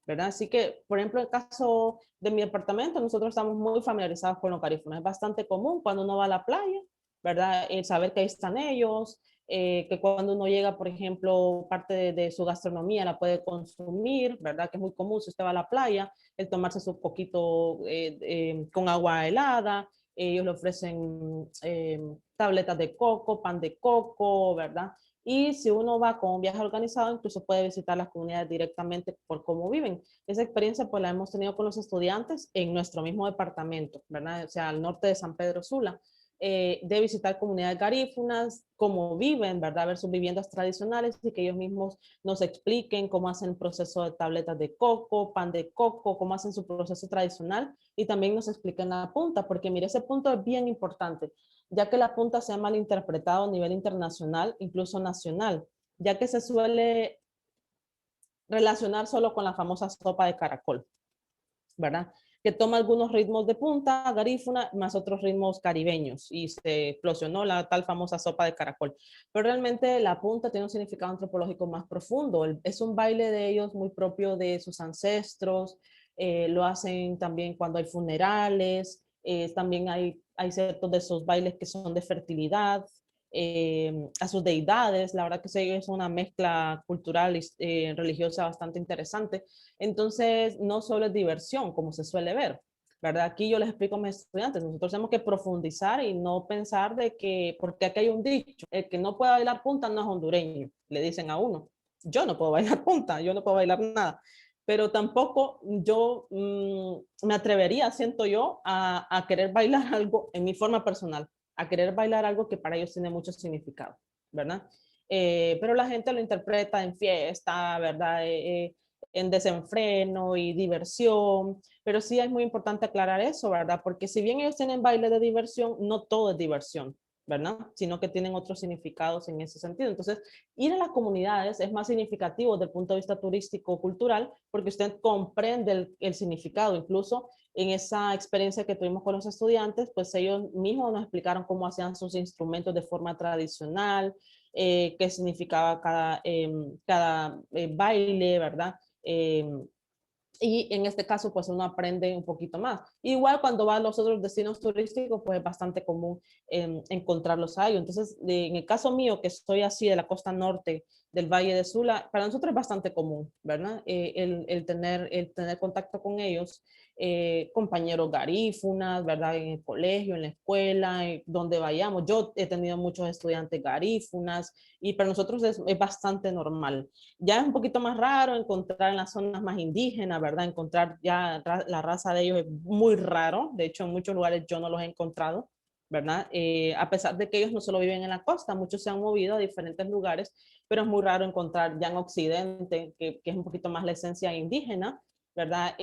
¿verdad? Así que, por ejemplo, en el caso de mi departamento, nosotros estamos muy familiarizados con los garífunas. Es bastante común cuando uno va a la playa, ¿verdad? El saber que ahí están ellos, que cuando uno llega, por ejemplo, parte de su gastronomía la puede consumir, ¿verdad? Que es muy común si usted va a la playa, el tomarse su poquito con agua helada, ellos le ofrecen tabletas de coco, pan de coco, ¿verdad? Y si uno va con un viaje organizado, incluso puede visitar las comunidades directamente por cómo viven. Esa experiencia pues la hemos tenido con los estudiantes en nuestro mismo departamento, ¿verdad? O sea, al norte de San Pedro Sula. De visitar comunidades garífunas, cómo viven, ¿verdad? Ver sus viviendas tradicionales y que ellos mismos nos expliquen cómo hacen el proceso de tabletas de coco, pan de coco, cómo hacen su proceso tradicional y también nos expliquen la punta, porque mire, ese punto es bien importante, ya que la punta se ha malinterpretado a nivel internacional, incluso nacional, ya que se suele relacionar solo con la famosa sopa de caracol, ¿verdad? Que toma algunos ritmos de punta, garífuna, más otros ritmos caribeños y se explosionó la tal famosa sopa de caracol. Pero realmente la punta tiene un significado antropológico más profundo. Es un baile de ellos muy propio de sus ancestros, lo hacen también cuando hay funerales, también hay ciertos de esos bailes que son de fertilidad, a sus deidades. La verdad que sí, es una mezcla cultural y religiosa bastante interesante. Entonces, no solo es diversión, como se suele ver, ¿verdad? Aquí yo les explico a mis estudiantes, nosotros tenemos que profundizar y no pensar de que, porque aquí hay un dicho, el que no puede bailar punta no es hondureño, le dicen a uno. Yo no puedo bailar punta, yo no puedo bailar nada, pero tampoco yo me atrevería, siento yo, a querer bailar algo en mi forma personal, a querer bailar algo que para ellos tiene mucho significado, ¿verdad? Pero la gente lo interpreta en fiesta, ¿verdad? En desenfreno y diversión, pero sí es muy importante aclarar eso, ¿verdad? Porque si bien ellos tienen baile de diversión, no todo es diversión, ¿verdad? Sino que tienen otros significados en ese sentido. Entonces, ir a las comunidades es más significativo desde el punto de vista turístico cultural, porque usted comprende el significado, incluso en esa experiencia que tuvimos con los estudiantes, pues ellos mismos nos explicaron cómo hacían sus instrumentos de forma tradicional, qué significaba cada baile, ¿verdad? Y en este caso, pues uno aprende un poquito más. Igual cuando va a los otros destinos turísticos, pues es bastante común encontrarlos ahí. Entonces, en el caso mío, que estoy así de la costa norte del Valle de Sula, para nosotros es bastante común, ¿verdad? El tener contacto con ellos, compañeros garífunas, ¿verdad? En el colegio, en la escuela, donde vayamos. Yo he tenido muchos estudiantes garífunas y para nosotros es bastante normal. Ya es un poquito más raro encontrar en las zonas más indígenas, ¿verdad? Encontrar ya la raza de ellos es muy raro. De hecho, en muchos lugares yo no los he encontrado, ¿verdad? A pesar de que ellos no solo viven en la costa, muchos se han movido a diferentes lugares, pero es muy raro encontrar ya en Occidente, que es un poquito más la esencia indígena, ¿verdad?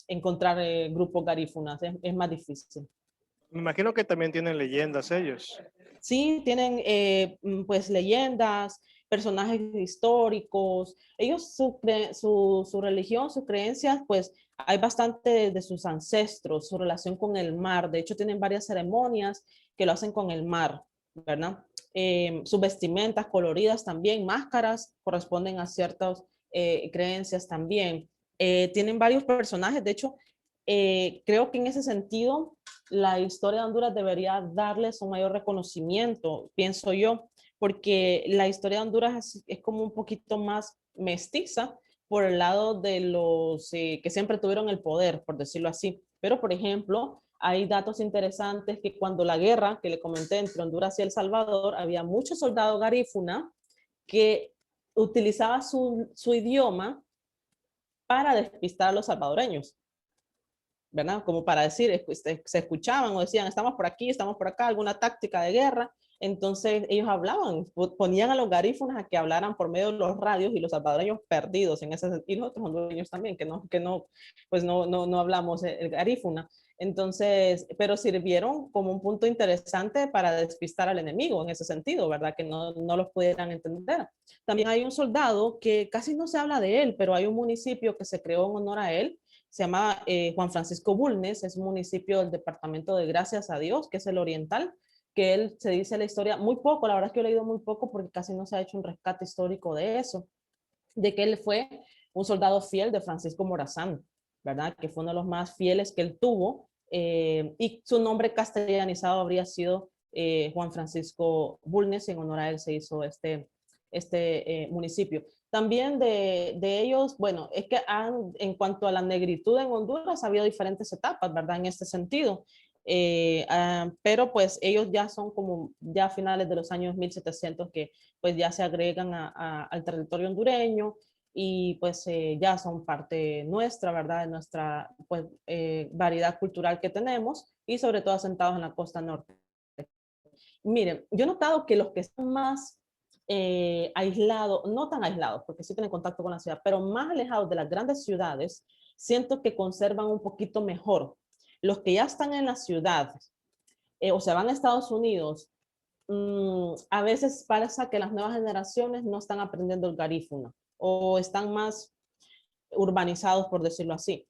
Encontrar grupos garífunas es más difícil. Me imagino que también tienen leyendas ellos. Sí, tienen pues leyendas, personajes históricos. Ellos, su religión, sus creencias, pues hay bastante de sus ancestros, su relación con el mar. De hecho, tienen varias ceremonias que lo hacen con el mar, ¿verdad? Sus vestimentas coloridas también, máscaras, corresponden a ciertas creencias también. Tienen varios personajes. De hecho, creo que en ese sentido la historia de Honduras debería darles un mayor reconocimiento, pienso yo, porque la historia de Honduras es como un poquito más mestiza por el lado de los que siempre tuvieron el poder, por decirlo así. Pero, por ejemplo, hay datos interesantes que cuando la guerra que le comenté entre Honduras y El Salvador, había muchos soldados garífuna que utilizaba su idioma para despistar a los salvadoreños. ¿Verdad? Como para decir, se escuchaban o decían, estamos por aquí, estamos por acá, alguna táctica de guerra. Entonces ellos hablaban, ponían a los garífunas a que hablaran por medio de los radios y los salvadoreños perdidos en ese sentido, y nosotros hondureños también, pues no hablamos el garífuna. Entonces, pero sirvieron como un punto interesante para despistar al enemigo en ese sentido, ¿verdad? Que no los pudieran entender. También hay un soldado que casi no se habla de él, pero hay un municipio que se creó en honor a él, se llama Juan Francisco Bulnes, es un municipio del departamento de Gracias a Dios, que es el oriental, que él se dice la historia muy poco, la verdad es que yo he leído muy poco porque casi no se ha hecho un rescate histórico de eso, de que él fue un soldado fiel de Francisco Morazán, ¿verdad? Que fue uno de los más fieles que él tuvo, y su nombre castellanizado habría sido Juan Francisco Bulnes, y en honor a él se hizo este municipio. También de ellos, bueno, es que en cuanto a la negritud en Honduras, ha habido diferentes etapas, ¿verdad? En este sentido. Pero pues ellos ya son como ya a finales de los años 1700 que pues ya se agregan al territorio hondureño y pues ya son parte nuestra, ¿verdad? De nuestra pues, variedad cultural que tenemos y sobre todo asentados en la costa norte. Miren, yo he notado que los que están más aislados, no tan aislados, porque sí tienen contacto con la ciudad, pero más alejados de las grandes ciudades, siento que conservan un poquito mejor. Los que ya están en la ciudad o se van a Estados Unidos, a veces pasa que las nuevas generaciones no están aprendiendo el garífuna o están más urbanizados, por decirlo así.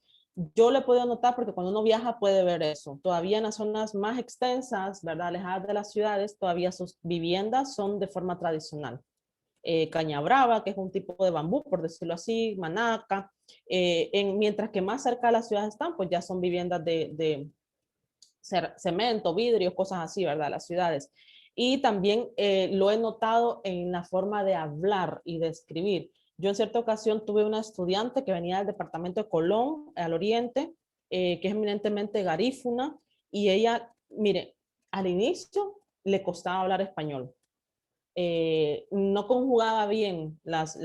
Yo le puedo notar porque cuando uno viaja puede ver eso. Todavía en las zonas más extensas, ¿verdad? Alejadas de las ciudades, todavía sus viviendas son de forma tradicional. Caña brava, que es un tipo de bambú, por decirlo así, manaca. Mientras que más cerca de las ciudades están, pues ya son viviendas de cemento, vidrios, cosas así, ¿verdad? Las ciudades. Y también lo he notado en la forma de hablar y de escribir. Yo en cierta ocasión tuve una estudiante que venía del departamento de Colón, al oriente, que es eminentemente garífuna, y ella, mire, al inicio le costaba hablar español. No conjugaba bien las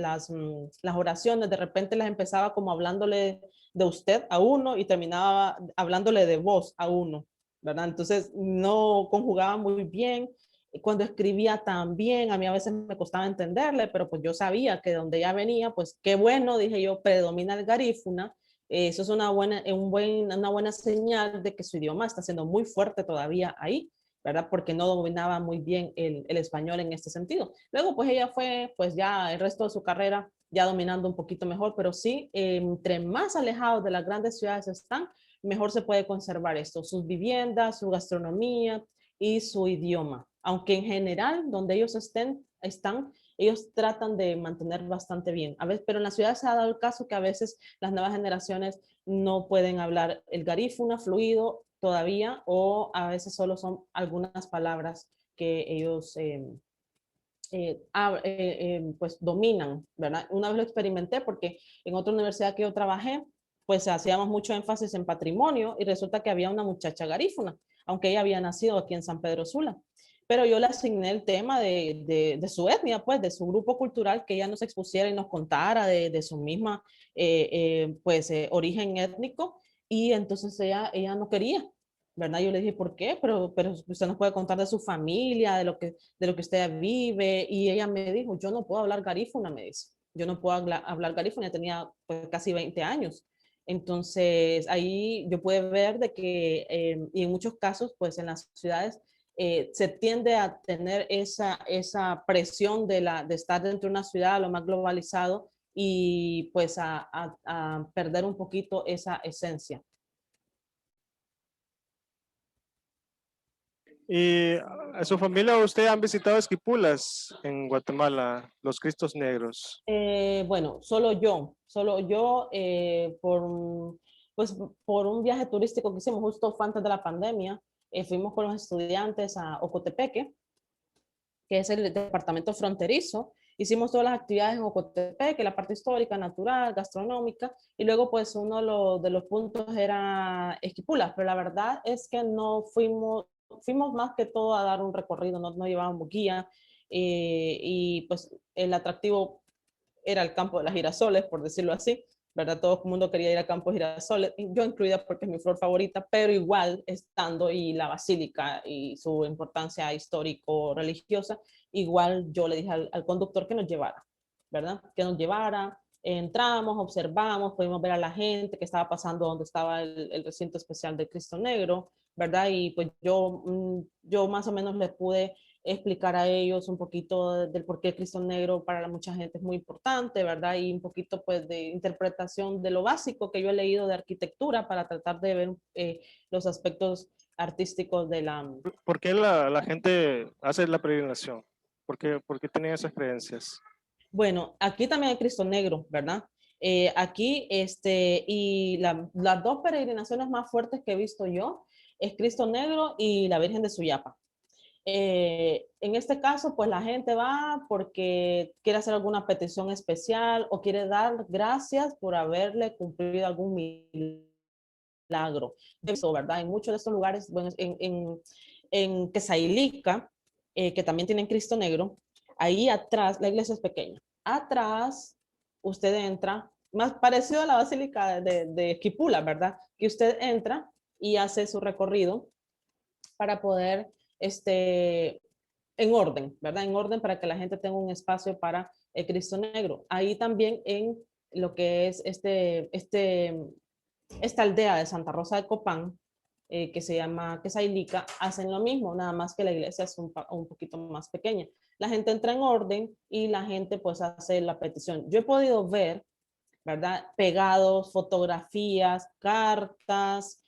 oraciones, de repente las empezaba como hablándole de usted a uno y terminaba hablándole de vos a uno, ¿verdad? Entonces no conjugaba muy bien. Cuando escribía también, a mí a veces me costaba entenderle, pero pues yo sabía que donde ella venía, pues qué bueno, dije yo, predomina el garífuna. Eso es una buena señal de que su idioma está siendo muy fuerte todavía ahí, ¿verdad? Porque no dominaba muy bien el español en este sentido. Luego, pues ella fue, pues ya el resto de su carrera ya dominando un poquito mejor, pero sí, entre más alejados de las grandes ciudades están, mejor se puede conservar esto, sus viviendas, su gastronomía y su idioma. Aunque en general, donde ellos están ellos tratan de mantener bastante bien. A veces, pero en la ciudad se ha dado el caso que a veces las nuevas generaciones no pueden hablar el garífuna fluido todavía, o a veces solo son algunas palabras que ellos pues dominan, ¿verdad? Una vez lo experimenté porque en otra universidad que yo trabajé, pues hacíamos mucho énfasis en patrimonio y resulta que había una muchacha garífuna, aunque ella había nacido aquí en San Pedro Sula. Pero yo le asigné el tema de su etnia, pues de su grupo cultural, que ella nos expusiera y nos contara de su misma pues, origen étnico, y entonces ella no quería, ¿verdad? Yo le dije, ¿por qué? Pero usted nos puede contar de su familia, de lo que usted vive. Y ella me dijo, yo no puedo hablar garífuna, me dice. Yo no puedo hablar garífuna, tenía pues, casi 20 años. Entonces, ahí yo pude ver de que, y en muchos casos, pues en las ciudades, se tiende a tener esa presión de estar dentro de una ciudad, lo más globalizado, y pues a perder un poquito esa esencia. ¿Y a su familia o usted han visitado Esquipulas en Guatemala, los Cristos Negros? Bueno, solo yo pues, por un viaje turístico que hicimos justo fue antes de la pandemia. Fuimos con los estudiantes a Ocotepeque, que es el departamento fronterizo. Hicimos todas las actividades en Ocotepeque, la parte histórica, natural, gastronómica, y luego pues uno de los puntos era Esquipulas, pero la verdad es que no fuimos más que todo a dar un recorrido, no llevábamos guía, y pues el atractivo era el campo de las girasoles, por decirlo así, ¿verdad? Todo el mundo quería ir al campo de girasoles, yo incluida porque es mi flor favorita, pero igual estando y la basílica y su importancia histórico-religiosa, igual yo le dije al conductor que nos llevara, ¿verdad? Que nos llevara, entramos, observamos, pudimos ver a la gente que estaba pasando donde estaba el recinto especial de Cristo Negro, ¿verdad? Y pues yo más o menos les pude explicar a ellos un poquito del por qué el Cristo Negro para mucha gente es muy importante, ¿verdad? Y un poquito pues de interpretación de lo básico que yo he leído de arquitectura para tratar de ver los aspectos artísticos de la... ¿Por qué la gente hace la peregrinación? ¿Por qué tienen esas creencias? Bueno, aquí también hay Cristo Negro, ¿verdad? Aquí, y las dos peregrinaciones más fuertes que he visto yo es Cristo Negro y la Virgen de Suyapa. En este caso, pues la gente va porque quiere hacer alguna petición especial o quiere dar gracias por haberle cumplido algún milagro. Eso, ¿verdad? En muchos de estos lugares, bueno, en Quesailica, que también tienen Cristo Negro, ahí atrás, la iglesia es pequeña. Atrás, usted entra, más parecido a la basílica de Esquipula, ¿verdad? Que usted entra y hace su recorrido para poder en orden, ¿verdad? En orden para que la gente tenga un espacio para el Cristo Negro. Ahí también en lo que es esta aldea de Santa Rosa de Copán, que se llama Quesailica, hacen lo mismo, nada más que la iglesia es un poquito más pequeña. La gente entra en orden y la gente pues hace la petición. Yo he podido ver, ¿verdad? Pegados, fotografías, cartas,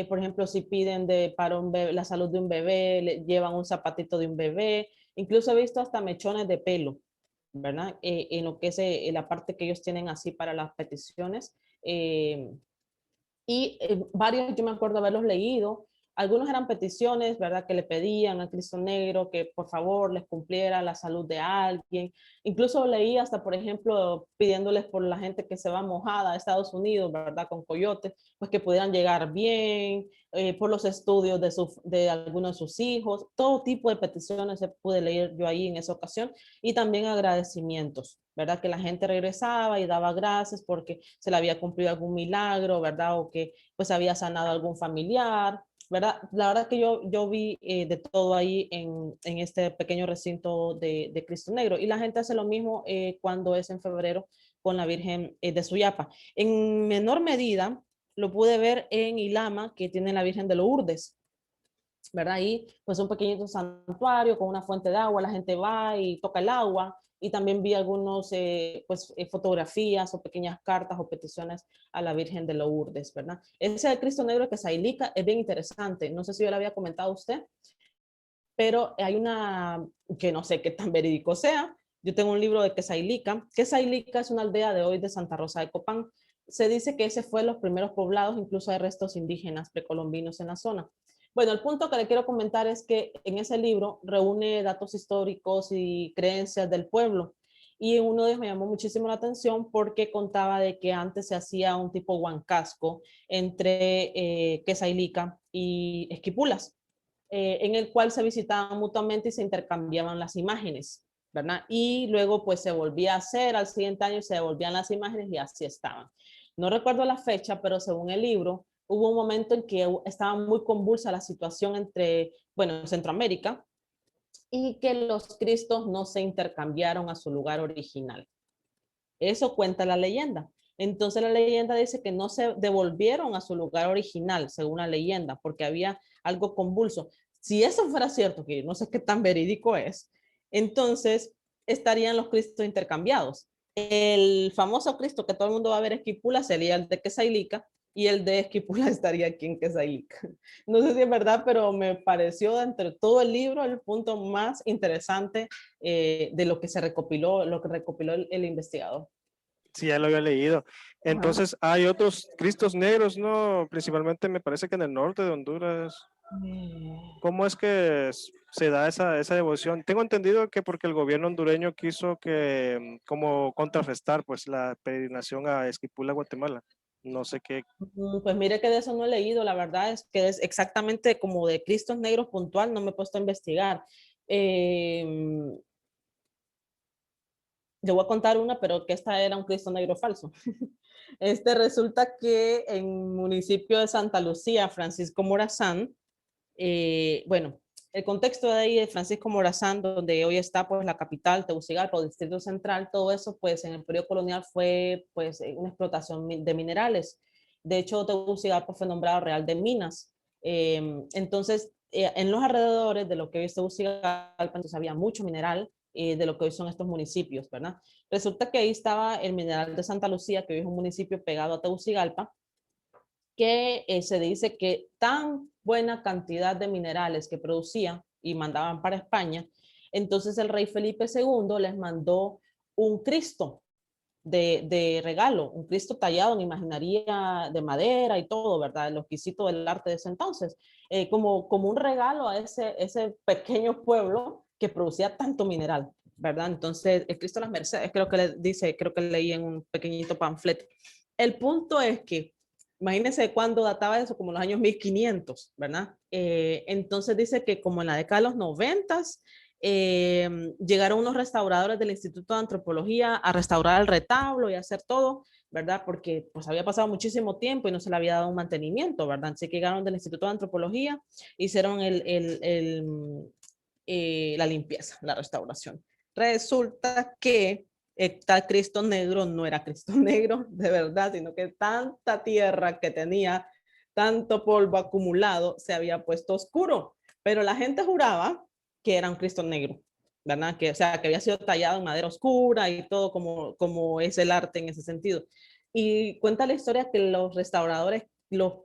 por ejemplo, si piden para un bebé, la salud de un bebé, le llevan un zapatito de un bebé, incluso he visto hasta mechones de pelo, ¿verdad? En lo que es la parte que ellos tienen así para las peticiones. Varios, yo me acuerdo haberlos leído, algunos eran peticiones, ¿verdad? Que le pedían a Cristo Negro que por favor les cumpliera la salud de alguien. Incluso leí hasta, por ejemplo, pidiéndoles por la gente que se va mojada a Estados Unidos, ¿verdad? Con coyotes, pues que pudieran llegar bien, por los estudios de algunos de sus hijos. Todo tipo de peticiones se pude leer yo ahí en esa ocasión, y también agradecimientos, ¿verdad? Que la gente regresaba y daba gracias porque se le había cumplido algún milagro, ¿verdad? O que pues había sanado a algún familiar, ¿verdad? La verdad que yo vi de todo ahí en este pequeño recinto de Cristo Negro, y la gente hace lo mismo cuando es en febrero con la Virgen de Suyapa. En menor medida lo pude ver en Ilama, que tiene la Virgen de Lourdes, ¿verdad? Ahí pues un pequeñito santuario con una fuente de agua, la gente va y toca el agua, y también vi algunos fotografías o pequeñas cartas o peticiones a la Virgen de Lourdes, ¿verdad? Ese de Cristo Negro que Sailica es bien interesante, no sé si yo le había comentado a usted, pero hay una, que no sé qué tan verídico sea, Yo tengo un libro de Quesailica. Quesailica es una aldea de hoy de Santa Rosa de Copán. Se dice que ese fue los primeros poblados, incluso hay restos indígenas precolombinos en la zona. Bueno, el punto que le quiero comentar es que en ese libro reúne datos históricos y creencias del pueblo. Y uno de ellos me llamó muchísimo la atención porque contaba de que antes se hacía un tipo huancasco entre Quesailica y Esquipulas, en el cual se visitaban mutuamente y se intercambiaban las imágenes, ¿verdad? Y luego pues se volvía a hacer, al siguiente año se devolvían las imágenes y así estaban. No recuerdo la fecha, pero según el libro, hubo un momento en que estaba muy convulsa la situación entre, bueno, Centroamérica, y que los cristos no se intercambiaron a su lugar original. Eso cuenta la leyenda. Entonces la leyenda dice que no se devolvieron a su lugar original, según la leyenda, porque había algo convulso. Si eso fuera cierto, que no sé qué tan verídico es, entonces estarían los cristos intercambiados. El famoso Cristo que todo el mundo va a ver Esquipula sería el de Quesailica y el de Esquipula estaría aquí en Quesailica. No sé si es verdad, pero me pareció entre todo el libro el punto más interesante de lo que se recopiló, lo que recopiló el investigador. Sí, ya lo había leído. Ajá. Entonces, hay otros Cristos negros, ¿no? Principalmente me parece que en el norte de Honduras. ¿Cómo es que se da esa devoción? Tengo entendido que porque el gobierno hondureño quiso que, como contrarrestar, pues, la peregrinación a Esquipula, Guatemala. No sé qué. Pues mire que de eso no he leído, la verdad es que es exactamente como de Cristos negros puntual, no me he puesto a investigar. Eh, le voy a contar una, pero que esta era un Cristo negro falso. Resulta que en municipio de Santa Lucía, Francisco Morazán, bueno, el contexto de ahí de Francisco Morazán, donde hoy está pues la capital, Tegucigalpa, o Distrito Central, todo eso pues en el periodo colonial fue pues una explotación de minerales. De hecho, Tegucigalpa fue nombrado Real de Minas. Entonces, en los alrededores de lo que hoy es Tegucigalpa, entonces había mucho mineral de lo que hoy son estos municipios, ¿verdad? Resulta que ahí estaba el mineral de Santa Lucía, que hoy es un municipio pegado a Tegucigalpa, que se dice que tan buena cantidad de minerales que producían y mandaban para España, entonces el rey Felipe II les mandó un Cristo de regalo, un Cristo tallado en imaginaría de madera y todo, ¿verdad? Lo exquisito del arte de ese entonces, como un regalo a ese pequeño pueblo que producía tanto mineral, ¿verdad? Entonces, el Cristo de las Mercedes, creo que le dice, creo que leí en un pequeñito panfleto. El punto es que, imagínense cuándo databa eso, como los años 1500, ¿verdad? Entonces dice que como en la década de los 90 llegaron unos restauradores del Instituto de Antropología a restaurar el retablo y hacer todo, ¿verdad? Porque pues había pasado muchísimo tiempo y no se le había dado un mantenimiento, ¿verdad? Así que llegaron del Instituto de Antropología, hicieron la limpieza, la restauración. Resulta que tal Cristo negro no era Cristo negro de verdad, sino que tanta tierra que tenía, tanto polvo acumulado, se había puesto oscuro. Pero la gente juraba que era un Cristo negro, ¿verdad? Que, o sea, que había sido tallado en madera oscura y todo como es el arte en ese sentido. Y cuenta la historia que los restauradores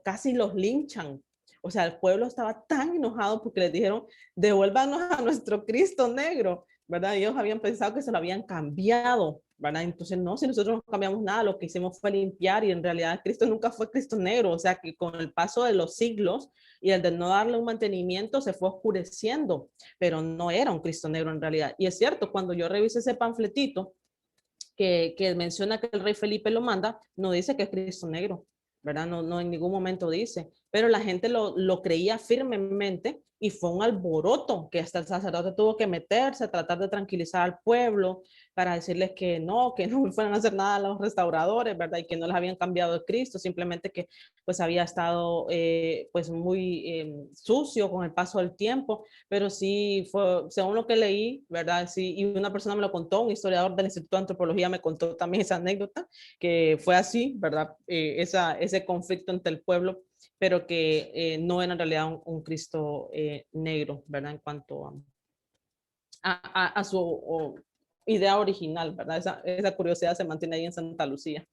casi los linchan. O sea, el pueblo estaba tan enojado porque les dijeron, devuélvanos a nuestro Cristo negro, ¿verdad? Ellos habían pensado que se lo habían cambiado, ¿verdad? Entonces, no, si nosotros no cambiamos nada, lo que hicimos fue limpiar y en realidad Cristo nunca fue Cristo negro, o sea, que con el paso de los siglos y el de no darle un mantenimiento se fue oscureciendo, pero no era un Cristo negro en realidad. Y es cierto, cuando yo revisé ese panfletito que menciona que el rey Felipe lo manda, no dice que es Cristo negro, ¿verdad? No, no en ningún momento dice, pero la gente lo creía firmemente y fue un alboroto que hasta el sacerdote tuvo que meterse a tratar de tranquilizar al pueblo para decirles que no fueran a hacer nada a los restauradores, ¿verdad? Y que no les habían cambiado de Cristo, simplemente que pues había estado pues muy sucio con el paso del tiempo, pero sí fue, según lo que leí, ¿verdad? Sí, y una persona me lo contó, un historiador del Instituto de Antropología me contó también esa anécdota, que fue así, ¿verdad? Ese conflicto entre el pueblo, pero que no era en realidad un Cristo negro, ¿verdad? En cuanto a su idea original, ¿verdad? Esa curiosidad se mantiene ahí en Santa Lucía.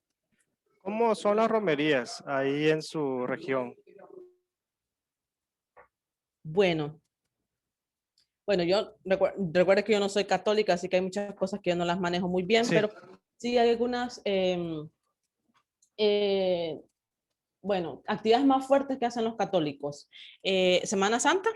¿Cómo son las romerías ahí en su región? Bueno, Bueno, yo recuerdo que yo no soy católica, así que hay muchas cosas que yo no las manejo muy bien, Sí, pero sí hay algunas, eh, bueno, actividades más fuertes que hacen los católicos. Semana Santa,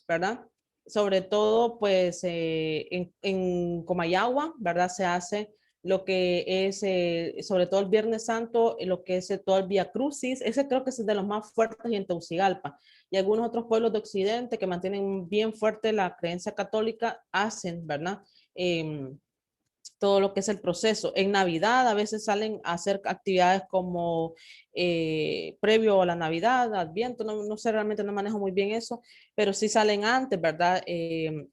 ¿verdad? Sobre todo, pues, en Comayagua, ¿verdad? Se hace lo que es, sobre todo el Viernes Santo, lo que es todo el Vía Crucis. Ese creo que es de los más fuertes y en Tegucigalpa. Y algunos otros pueblos de Occidente que mantienen bien fuerte la creencia católica hacen, ¿verdad? Todo lo que es el proceso. En Navidad a veces salen a hacer actividades como previo a la Navidad, Adviento, no sé, realmente no manejo muy bien eso, pero sí salen antes, ¿verdad?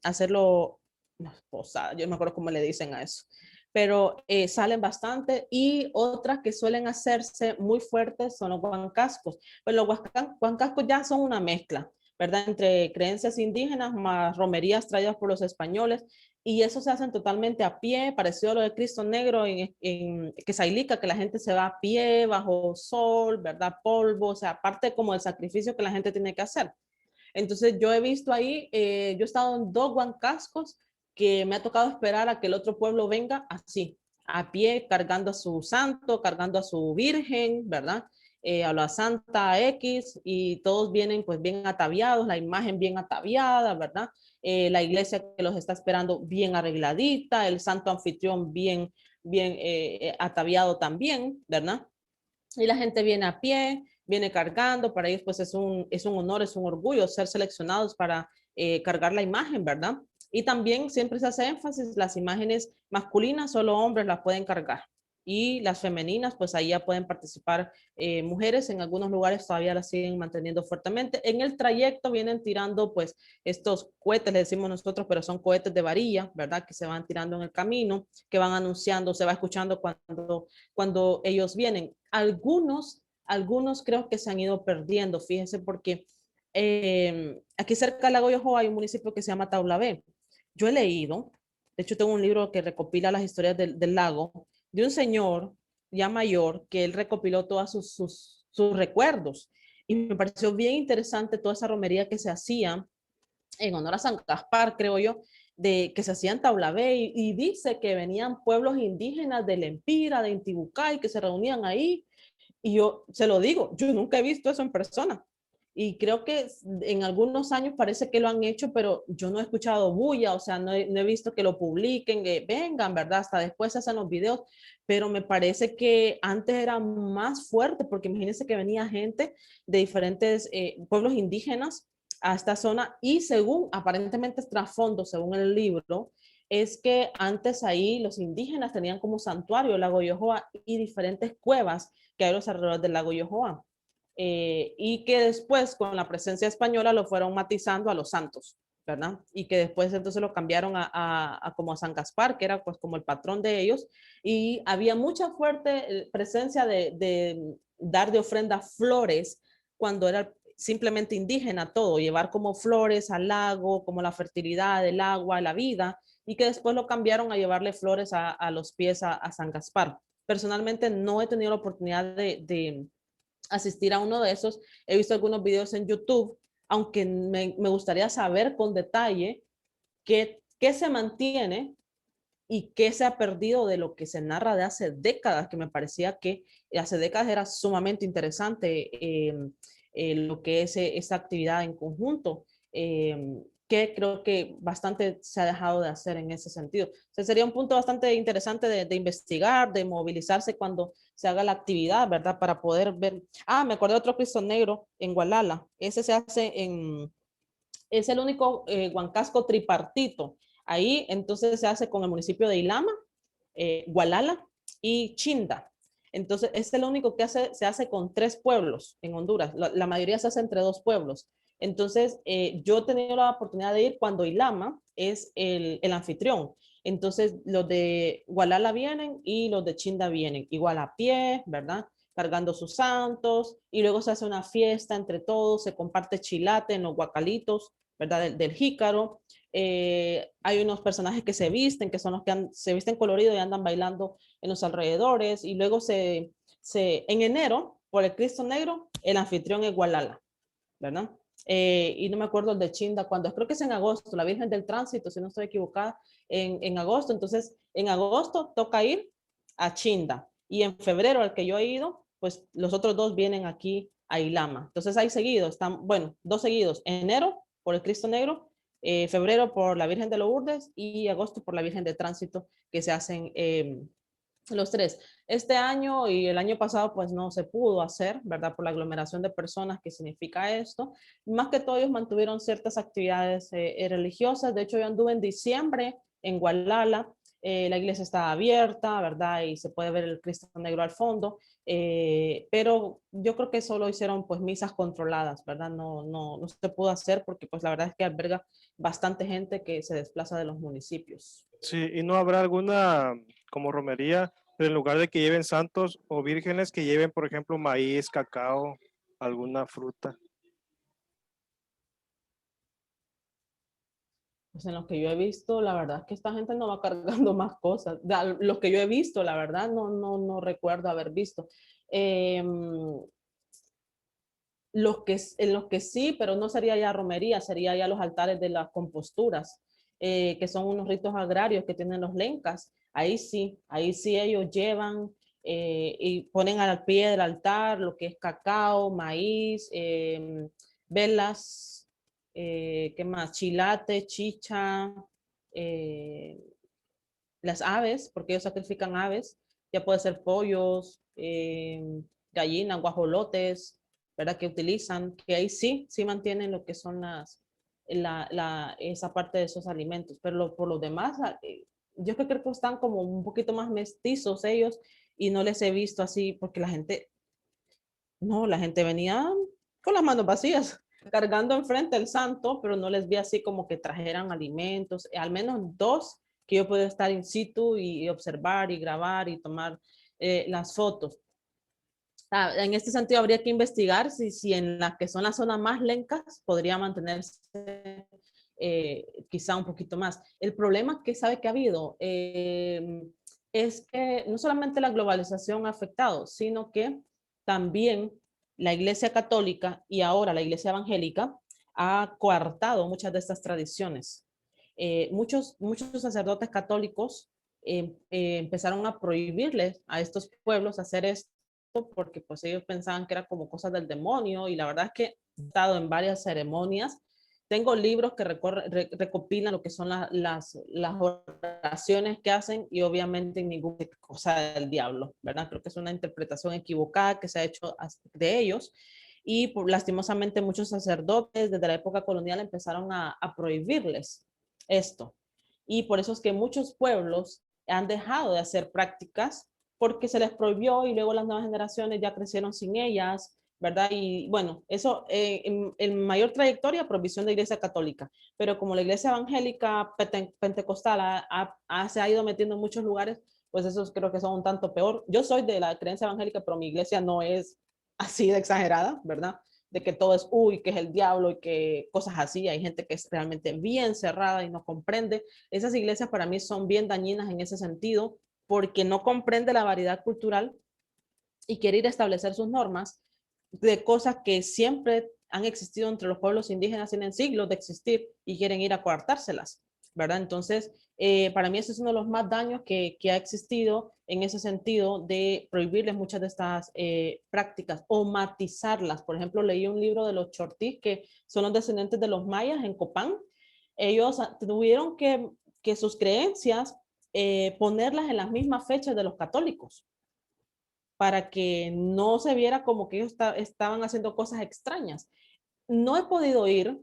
Hacerlo, no, posada, yo no me acuerdo cómo le dicen a eso, pero salen bastante y otras que suelen hacerse muy fuertes son los huancascos. Pues los huancascos ya son una mezcla, ¿verdad? Entre creencias indígenas más romerías traídas por los españoles y eso se hacen totalmente a pie, parecido a lo de Cristo Negro en Quesailica, que la gente se va a pie, bajo sol, ¿verdad? Polvo, o sea, aparte como el sacrificio que la gente tiene que hacer. Entonces yo he visto ahí, yo he estado en dos huancascos que me ha tocado esperar a que el otro pueblo venga así, a pie, cargando a su santo, cargando a su virgen, ¿verdad? A la Santa X y todos vienen pues bien ataviados, la imagen bien ataviada, ¿verdad? La iglesia que los está esperando bien arregladita, el santo anfitrión bien ataviado también, ¿verdad? Y la gente viene a pie, viene cargando, para ellos pues es un honor, es un orgullo ser seleccionados para cargar la imagen, ¿verdad? Y también siempre se hace énfasis, las imágenes masculinas solo hombres las pueden cargar y las femeninas pues ahí ya pueden participar mujeres, en algunos lugares todavía las siguen manteniendo fuertemente. En el trayecto vienen tirando pues estos cohetes, le decimos nosotros, pero son cohetes de varilla, ¿verdad? Que se van tirando en el camino, que van anunciando, se va escuchando cuando ellos vienen. Algunos creo que se han ido perdiendo, fíjense, porque aquí cerca del lago Yoho hay un municipio que se llama Taulabé. Yo he leído, de hecho tengo un libro que recopila las historias del lago, de un señor ya mayor que él recopiló todos sus recuerdos. Y me pareció bien interesante toda esa romería que se hacía en honor a San Gaspar, creo yo, de que se hacían Taulabé y dice que venían pueblos indígenas de Lempira, de Intibucay, que se reunían ahí. Y yo se lo digo, yo nunca he visto eso en persona. Y creo que en algunos años parece que lo han hecho, pero yo no he escuchado bulla, o sea, no he visto que lo publiquen, que vengan, ¿verdad? Hasta después hacen los videos, pero me parece que antes era más fuerte, porque imagínense que venía gente de diferentes pueblos indígenas a esta zona y según, aparentemente es trasfondo, según el libro, es que antes ahí los indígenas tenían como santuario el lago Yohoa y diferentes cuevas que hay a los alrededores del lago Yohoa. Y que después con la presencia española lo fueron matizando a los santos, ¿verdad? Y que después entonces lo cambiaron a como a San Gaspar, que era pues como el patrón de ellos, y había mucha fuerte presencia de dar de ofrenda flores cuando era simplemente indígena todo, llevar como flores al lago, como la fertilidad, el agua, la vida, y que después lo cambiaron a llevarle flores a los pies a San Gaspar. Personalmente no he tenido la oportunidad de asistir a uno de esos. He visto algunos videos en YouTube, aunque me gustaría saber con detalle qué se mantiene y qué se ha perdido de lo que se narra de hace décadas, que me parecía que hace décadas era sumamente interesante lo que es esa actividad en conjunto. Que creo que bastante se ha dejado de hacer en ese sentido. O sea, sería un punto bastante interesante de investigar, de movilizarse cuando se haga la actividad, ¿verdad? Para poder ver. Ah, me acordé de otro Cristo Negro en Gualala. Ese se hace es el único huancasco tripartito. Ahí entonces se hace con el municipio de Ilama, Gualala y Chinda. Entonces es el único que se hace con tres pueblos en Honduras. La mayoría se hace entre dos pueblos. Entonces yo he tenido la oportunidad de ir cuando Ilama es el anfitrión. Entonces los de Gualala vienen y los de Chinda vienen, igual a pie, ¿verdad? Cargando sus santos y luego se hace una fiesta entre todos, se comparte chilate en los guacalitos, ¿verdad? Del jícaro. Hay unos personajes que se visten, que son los que se visten colorido y andan bailando en los alrededores. Y luego en enero, por el Cristo Negro, el anfitrión es Gualala, ¿verdad? y no me acuerdo el de Chinda, cuando creo que es en agosto, la Virgen del Tránsito, si no estoy equivocada, en agosto. Entonces, en agosto toca ir a Chinda y en febrero, al que yo he ido, pues los otros dos vienen aquí a Ilama. Entonces, hay seguidos, están, bueno, dos seguidos, enero por el Cristo Negro, febrero por la Virgen de Lourdes y agosto por la Virgen del Tránsito, que se hacen los tres. Este año y el año pasado pues no se pudo hacer, ¿verdad? Por la aglomeración de personas que significa esto. Más que todo ellos mantuvieron ciertas actividades religiosas. De hecho, yo anduve en diciembre en Gualala. La iglesia está abierta, ¿verdad? Y se puede ver el Cristo Negro al fondo. Pero yo creo que solo hicieron pues misas controladas, ¿verdad? No se pudo hacer porque pues la verdad es que alberga bastante gente que se desplaza de los municipios. Sí, y no habrá alguna como romería, pero en lugar de que lleven santos o vírgenes, que lleven, por ejemplo, maíz, cacao, alguna fruta. Pues en lo que yo he visto, la verdad es que esta gente no va cargando más cosas. De lo que yo he visto, la verdad, no recuerdo haber visto. Eh, en los que sí, pero no sería ya romería, sería ya los altares de las composturas, que son unos ritos agrarios que tienen los lencas. Ahí sí ellos llevan y ponen al pie del altar lo que es cacao, maíz, velas, ¿qué más? Chilate, chicha, eh, las aves, porque ellos sacrifican aves, ya puede ser pollos, gallinas, guajolotes, ¿verdad? Que utilizan, que ahí sí mantienen lo que son esa parte de esos alimentos, pero por lo demás, yo creo que están como un poquito más mestizos ellos y no les he visto así, porque la gente venía con las manos vacías, cargando enfrente el santo, pero no les vi así como que trajeran alimentos, al menos dos que yo puedo estar in situ y observar y grabar y tomar las fotos. En este sentido habría que investigar si en las que son las zonas más lencas podría mantenerse quizá un poquito más. El problema que sabe que ha habido es que no solamente la globalización ha afectado, sino que también la Iglesia Católica y ahora la Iglesia Evangélica ha coartado muchas de estas tradiciones. Muchos sacerdotes católicos empezaron a prohibirles a estos pueblos hacer esto porque pues ellos pensaban que era como cosas del demonio y la verdad es que he estado en varias ceremonias. Tengo libros que recopilan lo que son las oraciones que hacen y obviamente ninguna cosa del diablo, ¿verdad? Creo que es una interpretación equivocada que se ha hecho de ellos y lastimosamente muchos sacerdotes desde la época colonial empezaron a prohibirles esto. Y por eso es que muchos pueblos han dejado de hacer prácticas porque se les prohibió y luego las nuevas generaciones ya crecieron sin ellas, ¿verdad? Y bueno, eso en mayor trayectoria, prohibición de Iglesia Católica, pero como la Iglesia Evangélica Pentecostal se ha ido metiendo en muchos lugares, pues esos creo que son un tanto peor. Yo soy de la creencia evangélica, pero mi iglesia no es así de exagerada, ¿verdad? De que todo es, uy, que es el diablo y que cosas así. Hay gente que es realmente bien cerrada y no comprende. Esas iglesias para mí son bien dañinas en ese sentido porque no comprende la variedad cultural y quiere ir a establecer sus normas de cosas que siempre han existido entre los pueblos indígenas, tienen siglos de existir y quieren ir a coartárselas, ¿verdad? Entonces, para mí ese es uno de los más daños que ha existido en ese sentido de prohibirles muchas de estas prácticas o matizarlas. Por ejemplo, leí un libro de los chortís, que son los descendientes de los mayas en Copán. Ellos tuvieron que sus creencias ponerlas en las mismas fechas de los católicos para que no se viera como que ellos estaban haciendo cosas extrañas. No he podido ir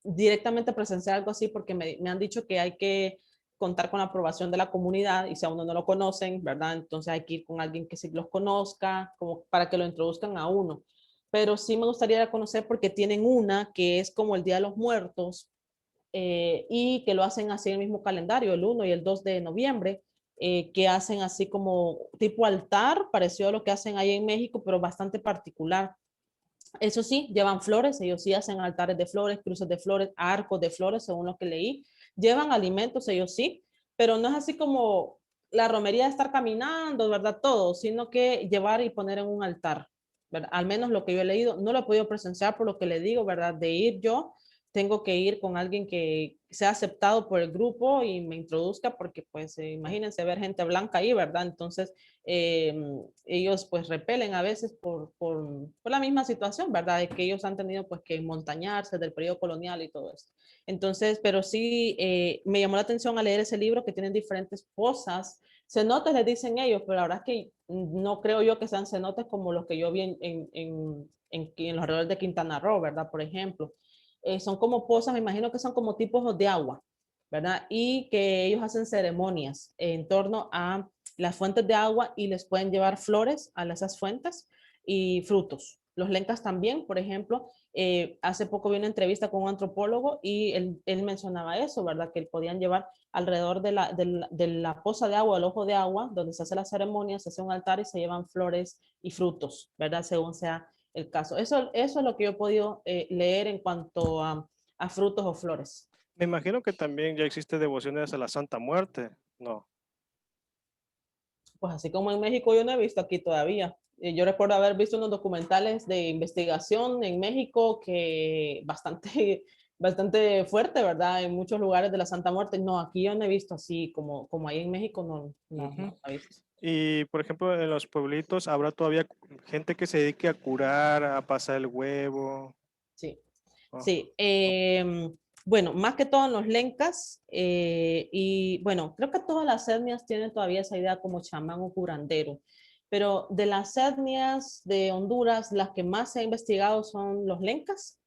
directamente a presenciar algo así porque me han dicho que hay que contar con la aprobación de la comunidad y si a uno no lo conocen, ¿verdad? Entonces hay que ir con alguien que sí los conozca, como para que lo introduzcan a uno. Pero sí me gustaría conocer porque tienen una que es como el Día de los Muertos y que lo hacen así en el mismo calendario, el 1 y el 2 de noviembre, que hacen así como tipo altar, parecido a lo que hacen ahí en México, pero bastante particular. Eso sí, llevan flores, ellos sí hacen altares de flores, cruces de flores, arcos de flores, según lo que leí. Llevan alimentos, ellos sí, pero no es así como la romería de estar caminando, ¿verdad? Todo, sino que llevar y poner en un altar, ¿verdad? Al menos lo que yo he leído, no lo he podido presenciar por lo que le digo, ¿verdad? De ir yo, tengo que ir con alguien que sea aceptado por el grupo y me introduzca, porque pues imagínense ver gente blanca ahí, ¿verdad? Entonces eh, ellos pues repelen a veces por la misma situación, ¿verdad? De que ellos han tenido pues que montañarse del periodo colonial y todo esto. Entonces, pero sí me llamó la atención al leer ese libro que tienen diferentes posas, cenotes les dicen ellos, pero la verdad es que no creo yo que sean cenotes como los que yo vi en los alrededores de Quintana Roo, ¿verdad? Por ejemplo, son como pozas, me imagino que son como tipos de agua, ¿verdad? Y que ellos hacen ceremonias en torno a las fuentes de agua y les pueden llevar flores a esas fuentes y frutos. Los lencas también, por ejemplo, hace poco vi una entrevista con un antropólogo y él mencionaba eso, ¿verdad? Que podían llevar alrededor de la poza de agua, el ojo de agua, donde se hace la ceremonia, se hace un altar y se llevan flores y frutos, ¿verdad? Según sea el caso. Eso es lo que yo he podido leer en cuanto a frutos o flores. Me imagino que también ya existe devociones a la Santa Muerte, ¿no? Pues así como en México yo no he visto aquí todavía. Yo recuerdo haber visto unos documentales de investigación en México que bastante, bastante fuerte, ¿verdad? En muchos lugares de la Santa Muerte. No, aquí yo no he visto así como ahí en México, no, no, Ujú. no he visto. Y, por ejemplo, en los pueblitos habrá todavía gente que se dedique a curar, a pasar el huevo. Sí. Oh, Sí, bueno, más que todo en los lencas, y bueno, creo que todas las etnias tienen todavía esa idea como chamán o curandero, pero de las etnias de Honduras, las que más se ha investigado son los lencas,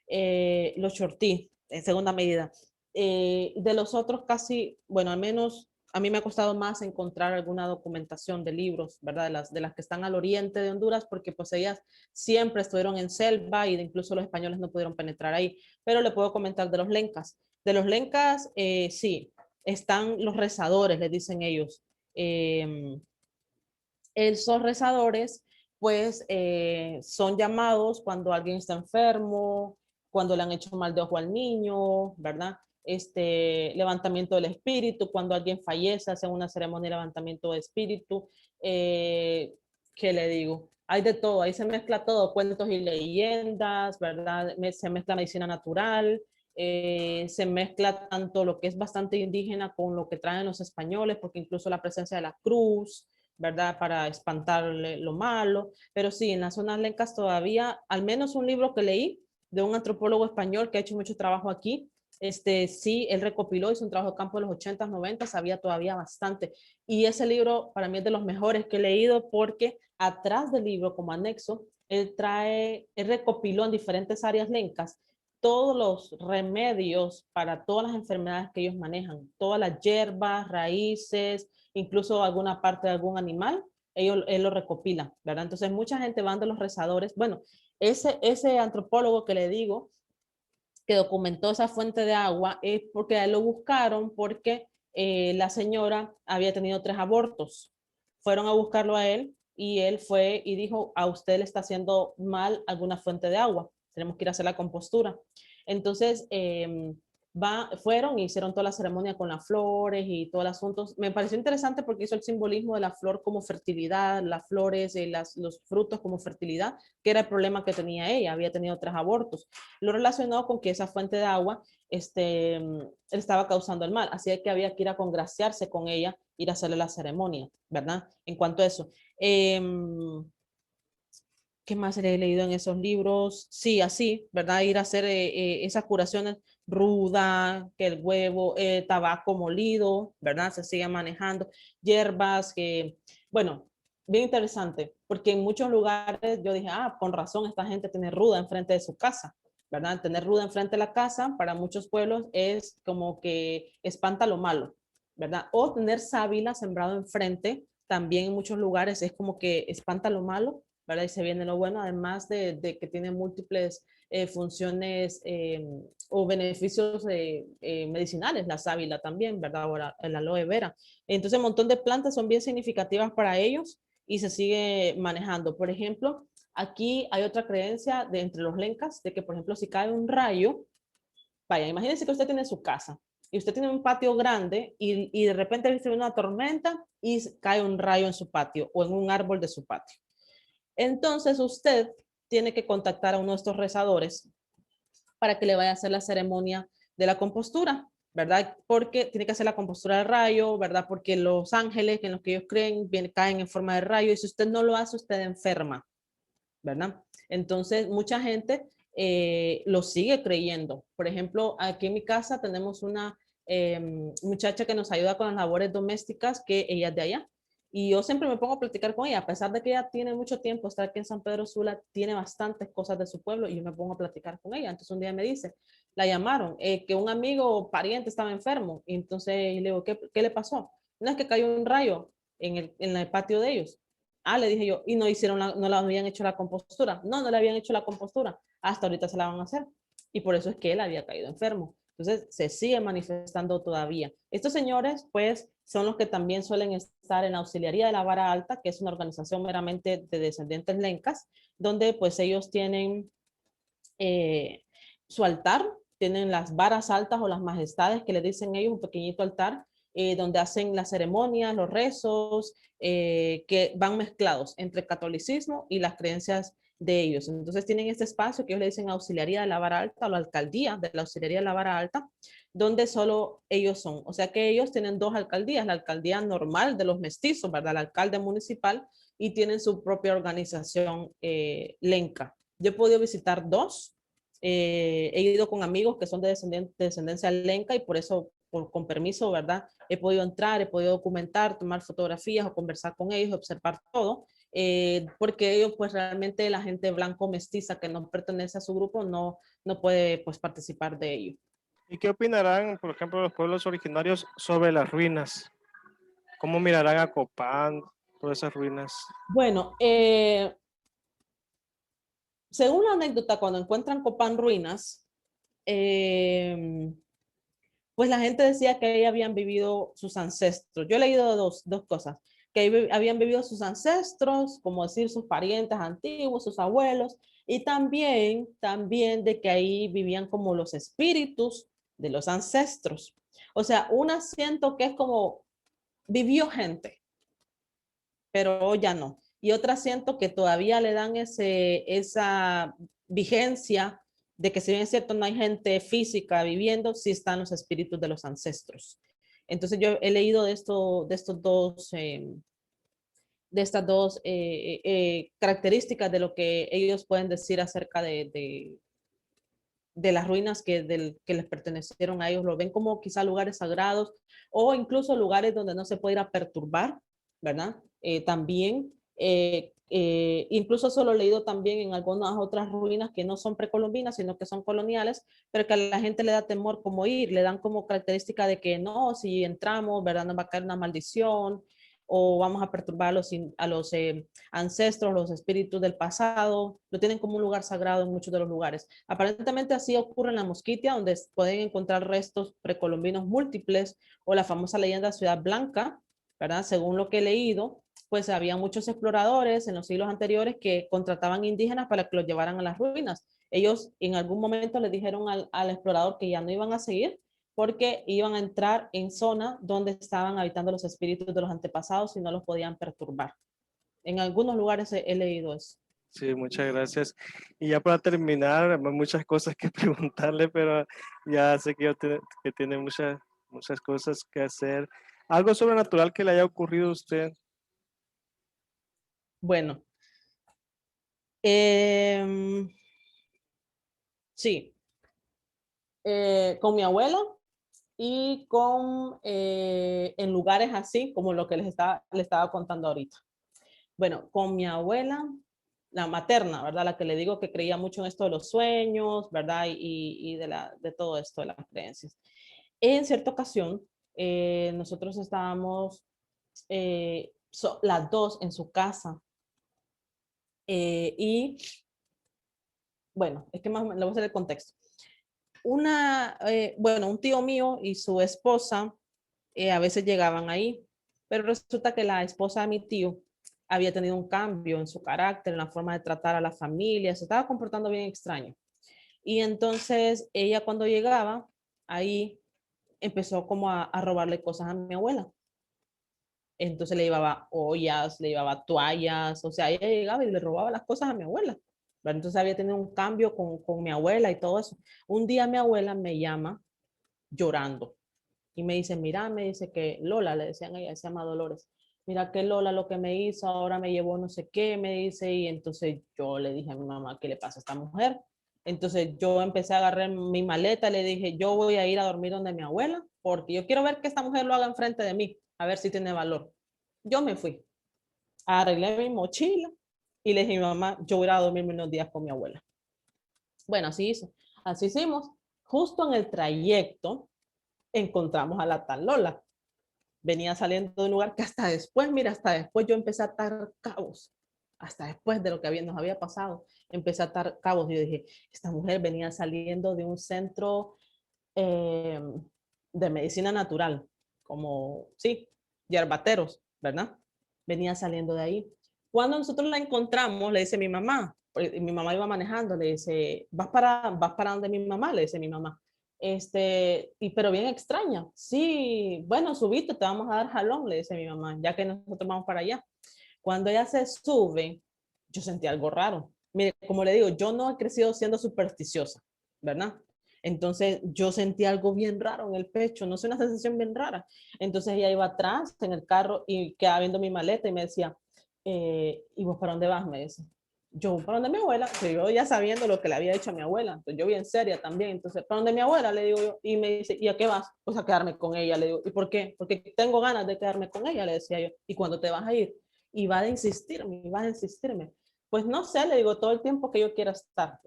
los chortí, en segunda medida. De los otros casi, bueno, al menos a mí me ha costado más encontrar alguna documentación de libros, ¿verdad? De las que están al oriente de Honduras, porque pues ellas siempre estuvieron en selva y incluso los españoles no pudieron penetrar ahí. Pero le puedo comentar de los lencas. De los lencas, sí, están los rezadores, les dicen ellos. Esos rezadores, pues, son llamados cuando alguien está enfermo, cuando le han hecho mal de ojo al niño, ¿verdad? Levantamiento del espíritu, cuando alguien fallece, hacen una ceremonia de levantamiento de espíritu. ¿Qué le digo? Hay de todo, ahí se mezcla todo, cuentos y leyendas, ¿verdad? Se mezcla medicina natural, se mezcla tanto lo que es bastante indígena con lo que traen los españoles, porque incluso la presencia de la cruz, ¿verdad? Para espantarle lo malo. Pero sí, en las zonas lencas todavía, al menos un libro que leí de un antropólogo español que ha hecho mucho trabajo aquí, sí, él recopiló, hizo un trabajo de campo de los 80s, 90s, había todavía bastante. Y ese libro para mí es de los mejores que he leído porque atrás del libro, como anexo, él recopiló en diferentes áreas lencas todos los remedios para todas las enfermedades que ellos manejan, todas las hierbas, raíces, incluso alguna parte de algún animal, él lo recopila, ¿verdad? Entonces mucha gente va de los rezadores. Bueno, ese antropólogo que le digo, que documentó esa fuente de agua, es porque a él lo buscaron porque la señora había tenido 3 abortos. Fueron a buscarlo a él y él fue y dijo, a usted le está haciendo mal alguna fuente de agua, tenemos que ir a hacer la compostura. Entonces, fueron y hicieron toda la ceremonia con las flores y todo el asunto. Me pareció interesante porque hizo el simbolismo de la flor como fertilidad, las flores y los frutos como fertilidad, que era el problema que tenía ella, había tenido 3 abortos. Lo relacionó con que esa fuente de agua estaba causando el mal, así que había que ir a congraciarse con ella, ir a hacerle la ceremonia, ¿verdad? En cuanto a eso. ¿Qué más he leído en esos libros? Sí, así, ¿verdad? Ir a hacer esas curaciones ruda, que el huevo, tabaco molido, ¿verdad? Se sigue manejando, hierbas, que, bueno, bien interesante, porque en muchos lugares yo dije, con razón esta gente tiene ruda enfrente de su casa, ¿verdad? Tener ruda enfrente de la casa para muchos pueblos es como que espanta lo malo, ¿verdad? O tener sábila sembrado enfrente, también en muchos lugares es como que espanta lo malo, ¿verdad? Y se viene lo bueno, además de que tiene múltiples funciones o beneficios medicinales, la sábila también, ¿verdad? Ahora el aloe vera. Entonces, un montón de plantas son bien significativas para ellos y se sigue manejando. Por ejemplo, aquí hay otra creencia de entre los lencas de que, por ejemplo, si cae un rayo, vaya, imagínense que usted tiene su casa y usted tiene un patio grande y de repente viene una tormenta y cae un rayo en su patio o en un árbol de su patio. Entonces usted tiene que contactar a uno de estos rezadores para que le vaya a hacer la ceremonia de la compostura, ¿verdad? Porque tiene que hacer la compostura del rayo, ¿verdad? Porque los ángeles en los que ellos creen caen en forma de rayo y si usted no lo hace, usted enferma, ¿verdad? Entonces, mucha gente lo sigue creyendo. Por ejemplo, aquí en mi casa tenemos una muchacha que nos ayuda con las labores domésticas, que ella es de allá. Y yo siempre me pongo a platicar con ella, a pesar de que ella tiene mucho tiempo estar aquí en San Pedro Sula, tiene bastantes cosas de su pueblo y yo me pongo a platicar con ella. Entonces un día me dice, la llamaron, que un amigo o pariente estaba enfermo. Y entonces le digo, ¿qué le pasó? No es que cayó un rayo en el patio de ellos. Ah, le dije yo, y no hicieron no le habían hecho la compostura. No, no le habían hecho la compostura. Hasta ahorita se la van a hacer. Y por eso es que él había caído enfermo. Entonces, se sigue manifestando todavía. Estos señores, pues, son los que también suelen estar en la Auxiliaría de la Vara Alta, que es una organización meramente de descendientes lencas, donde pues ellos tienen su altar, tienen las varas altas o las majestades que le dicen ellos, un pequeñito altar, donde hacen las ceremonias, los rezos, que van mezclados entre catolicismo y las creencias de ellos. Entonces tienen este espacio que ellos le dicen auxiliaría de la vara alta o la alcaldía de la auxiliaría de la vara alta, donde solo ellos son. O sea que ellos tienen dos alcaldías, la alcaldía normal de los mestizos, ¿verdad? El alcalde municipal y tienen su propia organización lenca. Yo he podido visitar dos, he ido con amigos que son de descendencia lenca y por eso, con permiso, ¿verdad? He podido entrar, he podido documentar, tomar fotografías o conversar con ellos, observar todo, porque ellos, pues realmente la gente blanco mestiza que no pertenece a su grupo no puede pues participar de ello. ¿Y qué opinarán, por ejemplo, los pueblos originarios sobre las ruinas? ¿Cómo mirarán a Copán, todas esas ruinas? Bueno, según la anécdota, cuando encuentran Copán ruinas, pues la gente decía que ahí habían vivido sus ancestros. Yo he leído dos cosas, que ahí habían vivido sus ancestros, como decir sus parientes antiguos, sus abuelos, y también de que ahí vivían como los espíritus de los ancestros. O sea, una siento que es como vivió gente, pero ya no. Y otra siento que todavía le dan esa vigencia de que si bien es cierto no hay gente física viviendo, sí están los espíritus de los ancestros. Entonces yo he leído de estas dos características de lo que ellos pueden decir acerca de las ruinas que les pertenecieron a ellos. Lo ven como quizá lugares sagrados o incluso lugares donde no se puede ir a perturbar, ¿verdad? También, incluso solo he leído también en algunas otras ruinas que no son precolombinas, sino que son coloniales, pero que a la gente le da temor como ir, le dan como característica de que no, si entramos, ¿verdad? Nos va a caer una maldición o vamos a perturbar a los ancestros, los espíritus del pasado, lo tienen como un lugar sagrado en muchos de los lugares. Aparentemente así ocurre en la Mosquitia, donde pueden encontrar restos precolombinos múltiples, o la famosa leyenda Ciudad Blanca, ¿verdad? Según lo que he leído, pues había muchos exploradores en los siglos anteriores que contrataban indígenas para que los llevaran a las ruinas. Ellos en algún momento le dijeron al explorador que ya no iban a seguir porque iban a entrar en zona donde estaban habitando los espíritus de los antepasados y no los podían perturbar. En algunos lugares he leído eso. Sí, muchas gracias. Y ya para terminar, hay muchas cosas que preguntarle, pero ya sé que tiene muchas cosas que hacer. ¿Algo sobrenatural que le haya ocurrido a usted? Bueno, eh, sí, con mi abuela y en lugares así como lo que le estaba contando ahorita. Bueno, con mi abuela, la materna, ¿verdad? La que le digo que creía mucho en esto de los sueños, ¿verdad? Y de todo esto, de las creencias. En cierta ocasión, nosotros estábamos las dos en su casa y, bueno, es que más le voy a hacer el contexto. Bueno, un tío mío y su esposa a veces llegaban ahí, pero resulta que la esposa de mi tío había tenido un cambio en su carácter, en la forma de tratar a la familia, se estaba comportando bien extraño. Y entonces ella cuando llegaba ahí empezó como a robarle cosas a mi abuela. Entonces le llevaba ollas, le llevaba toallas, o sea, ella llegaba y le robaba las cosas a mi abuela. ¿Verdad? Entonces había tenido un cambio con mi abuela y todo eso. Un día mi abuela me llama llorando y me dice, mira, me dice que Lola, le decían a ella, se llama Dolores, mira que Lola lo que me hizo, ahora me llevó no sé qué, me dice, y entonces yo le dije a mi mamá, ¿qué le pasa a esta mujer? Entonces yo empecé a agarrar mi maleta, le dije, yo voy a ir a dormir donde mi abuela, porque yo quiero ver que esta mujer lo haga enfrente de mí, a ver si tiene valor. Yo me fui, arreglé mi mochila y le dije a mi mamá, yo voy a dormirme unos días con mi abuela. Bueno, así hizo, así hicimos. Justo en el trayecto encontramos a la tal Lola. Venía saliendo de un lugar que hasta después, mira, hasta después yo empecé a atar cabos, hasta después de lo que nos había pasado, empecé a atar cabos. Yo dije, esta mujer venía saliendo de un centro eh, de medicina natural, como, sí, yerbateros, ¿verdad? Venía saliendo de ahí. Cuando nosotros la encontramos, le dice mi mamá, mi mamá iba manejando, le dice, vas para donde mi mamá? Le dice mi mamá. Pero bien extraña. Sí, bueno, subiste, te vamos a dar jalón, le dice mi mamá, ya que nosotros vamos para allá. Cuando ella se sube, yo sentí algo raro. Mire, como le digo, yo no he crecido siendo supersticiosa, ¿verdad? Entonces yo sentí algo bien raro en el pecho, no sé, una sensación bien rara. Entonces ella iba atrás en el carro y quedaba viendo mi maleta y me decía, ¿y vos para dónde vas? Me dice. Yo para donde mi abuela, que yo ya sabiendo lo que le había dicho a mi abuela, entonces yo bien seria también, entonces para donde mi abuela le digo yo, y me dice, ¿y a qué vas? Pues a quedarme con ella, le digo, ¿y por qué? Porque tengo ganas de quedarme con ella, le decía yo, ¿y cuándo te vas a ir? Y va a insistirme, y va a insistirme. Pues no sé, le digo, todo el tiempo que yo quiera estar.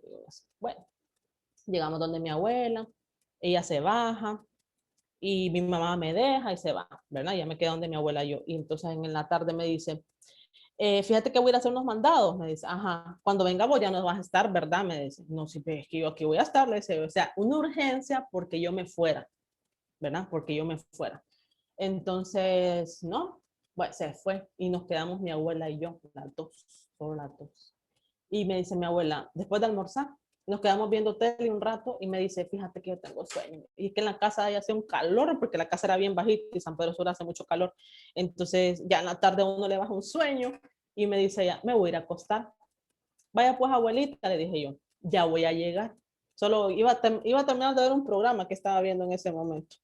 Bueno, llegamos donde mi abuela, ella se baja y mi mamá me deja y se va, ¿verdad? Ya me quedé donde mi abuela yo. Y entonces en la tarde me dice, fíjate que voy a ir a hacer unos mandados, me dice, ajá, cuando venga vos ya no vas a estar, ¿verdad? Me dice, no, sí, es que yo aquí voy a estar, le dice, o sea, una urgencia porque yo me fuera, ¿verdad? Porque yo me fuera. Entonces, no, bueno, se fue y nos quedamos mi abuela y yo, las dos, solo las dos. Y me dice mi abuela, después de almorzar, nos quedamos viendo tele un rato y me dice, fíjate que yo tengo sueño. Y es que en la casa ya hacía un calor, porque la casa era bien bajita y San Pedro Sur hace mucho calor. Entonces ya en la tarde uno le baja un sueño y me dice ella, me voy a ir a acostar. Vaya pues abuelita, le dije yo, ya voy a llegar. Solo iba a terminar de ver un programa que estaba viendo en ese momento.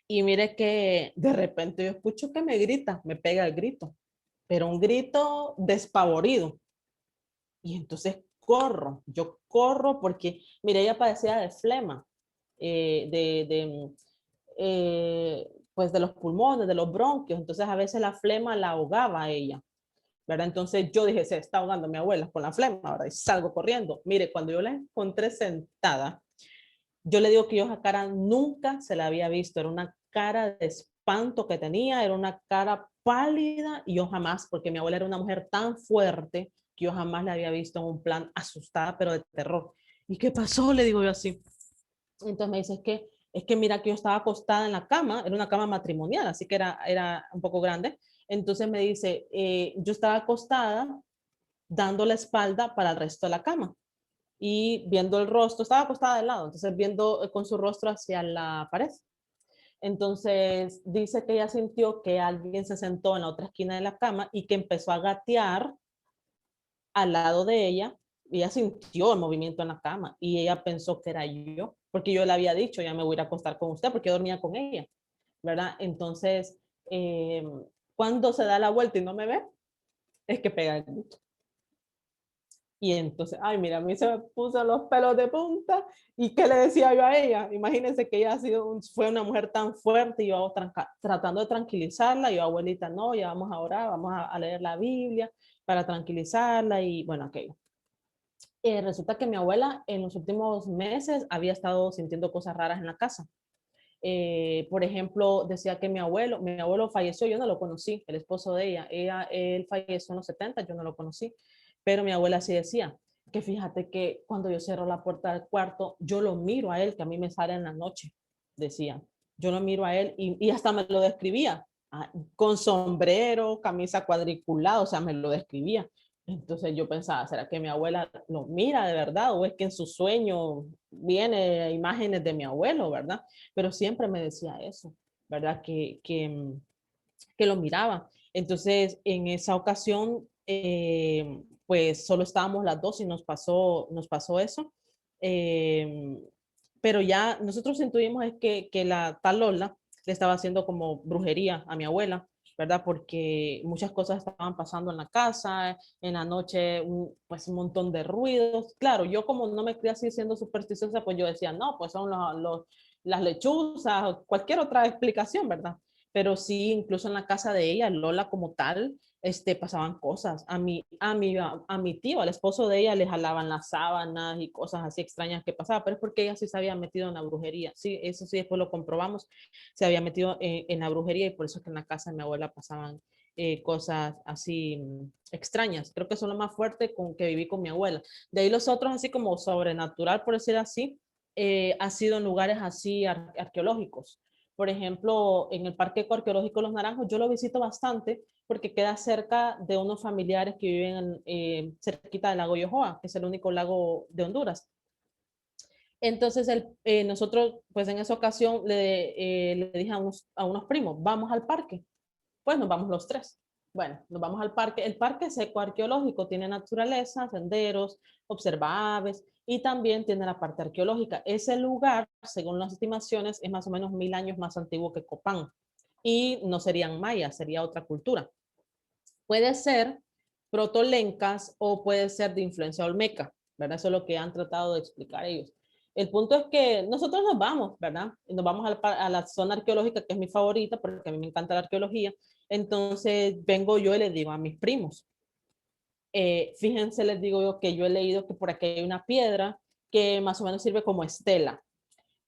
Y mire que de repente yo escucho que me grita, me pega el grito, pero un grito despavorido. Y entonces yo corro porque, mire, ella padecía de flema, pues de los pulmones, de los bronquios, entonces a veces la flema la ahogaba a ella, ¿verdad? Entonces yo dije, se está ahogando mi abuela con la flema, ¿verdad? Y salgo corriendo. Mire, cuando yo la encontré sentada, yo le digo que yo esa cara nunca se la había visto, era una cara de espanto que tenía, era una cara pálida y yo jamás, porque mi abuela era una mujer tan fuerte que yo jamás la había visto en un plan asustada, pero de terror. ¿Y qué pasó? Le digo yo así. Entonces me dice, es que mira que yo estaba acostada en la cama, era una cama matrimonial, así que era un poco grande. Entonces me dice, yo estaba acostada dando la espalda para el resto de la cama y viendo el rostro, estaba acostada de lado, entonces viendo con su rostro hacia la pared. Entonces dice que ella sintió que alguien se sentó en la otra esquina de la cama y que empezó a gatear al lado de ella. Ella sintió el movimiento en la cama y ella pensó que era yo, porque yo le había dicho, ya me voy a ir a acostar con usted, porque yo dormía con ella, ¿verdad? Entonces, eh, cuando se da la vuelta y no me ve, es que pega el grito. Y entonces, ay, mira, a mí se me puso los pelos de punta. ¿Y qué le decía yo a ella? Imagínense que ella fue una mujer tan fuerte y yo tratando de tranquilizarla. Y yo, abuelita, no, ya vamos a orar, vamos a leer la Biblia para tranquilizarla y bueno, aquello. Resulta que mi abuela en los últimos meses había estado sintiendo cosas raras en la casa. Por ejemplo, decía que mi abuelo falleció, yo no lo conocí, el esposo de él falleció en los 70, yo no lo conocí, pero mi abuela sí decía que fíjate que cuando yo cierro la puerta del cuarto, yo lo miro a él, que a mí me sale en la noche, decía, yo lo miro a él y hasta me lo describía, con sombrero, camisa cuadriculada, o sea, me lo describía. Entonces yo pensaba, ¿será que mi abuela lo mira de verdad o es que en su sueño viene imágenes de mi abuelo, verdad? Pero siempre me decía eso, ¿verdad? que lo miraba. Entonces, en esa ocasión, pues solo estábamos las dos y nos pasó eso. Eh, pero ya nosotros intuimos es que la tal Lola le estaba haciendo como brujería a mi abuela, ¿verdad? Porque muchas cosas estaban pasando en la casa, en la noche, pues un montón de ruidos. Claro, yo como no me crié así siendo supersticiosa, pues yo decía, no, pues son las lechuzas o cualquier otra explicación, ¿verdad? Pero sí, incluso en la casa de ella, Lola como tal, pasaban cosas. A mi tío, al esposo de ella, le jalaban las sábanas y cosas así extrañas que pasaban, pero es porque ella sí se había metido en la brujería. Sí, eso sí, después lo comprobamos, se había metido en la brujería y por eso es que en la casa de mi abuela pasaban cosas así extrañas. Creo que eso es lo más fuerte con que viví con mi abuela. De ahí los otros, así como sobrenatural, por decir así, ha sido en lugares así arqueológicos. Por ejemplo, en el Parque Arqueológico Los Naranjos, yo lo visito bastante porque queda cerca de unos familiares que viven cerquita del lago Yohoa, que es el único lago de Honduras. Entonces, nosotros, pues en esa ocasión, le dije a unos primos, vamos al parque. Pues nos vamos los tres. Bueno, nos vamos al parque. El parque es ecoarqueológico, tiene naturaleza, senderos, observa aves y también tiene la parte arqueológica. Ese lugar, según las estimaciones, es más o menos 1000 años más antiguo que Copán. Y no serían mayas, sería otra cultura. Puede ser protolencas o puede ser de influencia olmeca, ¿verdad? Eso es lo que han tratado de explicar ellos. El punto es que nosotros nos vamos, ¿verdad? Nos vamos a la zona arqueológica, que es mi favorita, porque a mí me encanta la arqueología. Entonces vengo yo y les digo a mis primos, fíjense, les digo yo que yo he leído que por aquí hay una piedra que más o menos sirve como estela.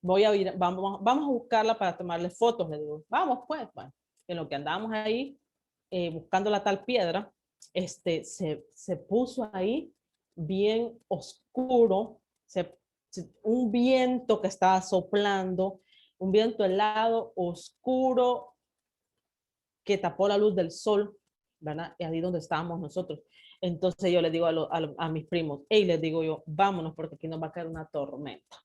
Voy a ir, vamos a buscarla para tomarle fotos, les digo, vamos pues, bueno, en lo que andábamos ahí buscando la tal piedra, se puso ahí bien oscuro, un viento que estaba soplando, un viento helado, oscuro, que tapó la luz del sol, ¿verdad? Y ahí donde estábamos nosotros. Entonces yo les digo a mis primos, hey, les digo yo, vámonos porque aquí nos va a caer una tormenta.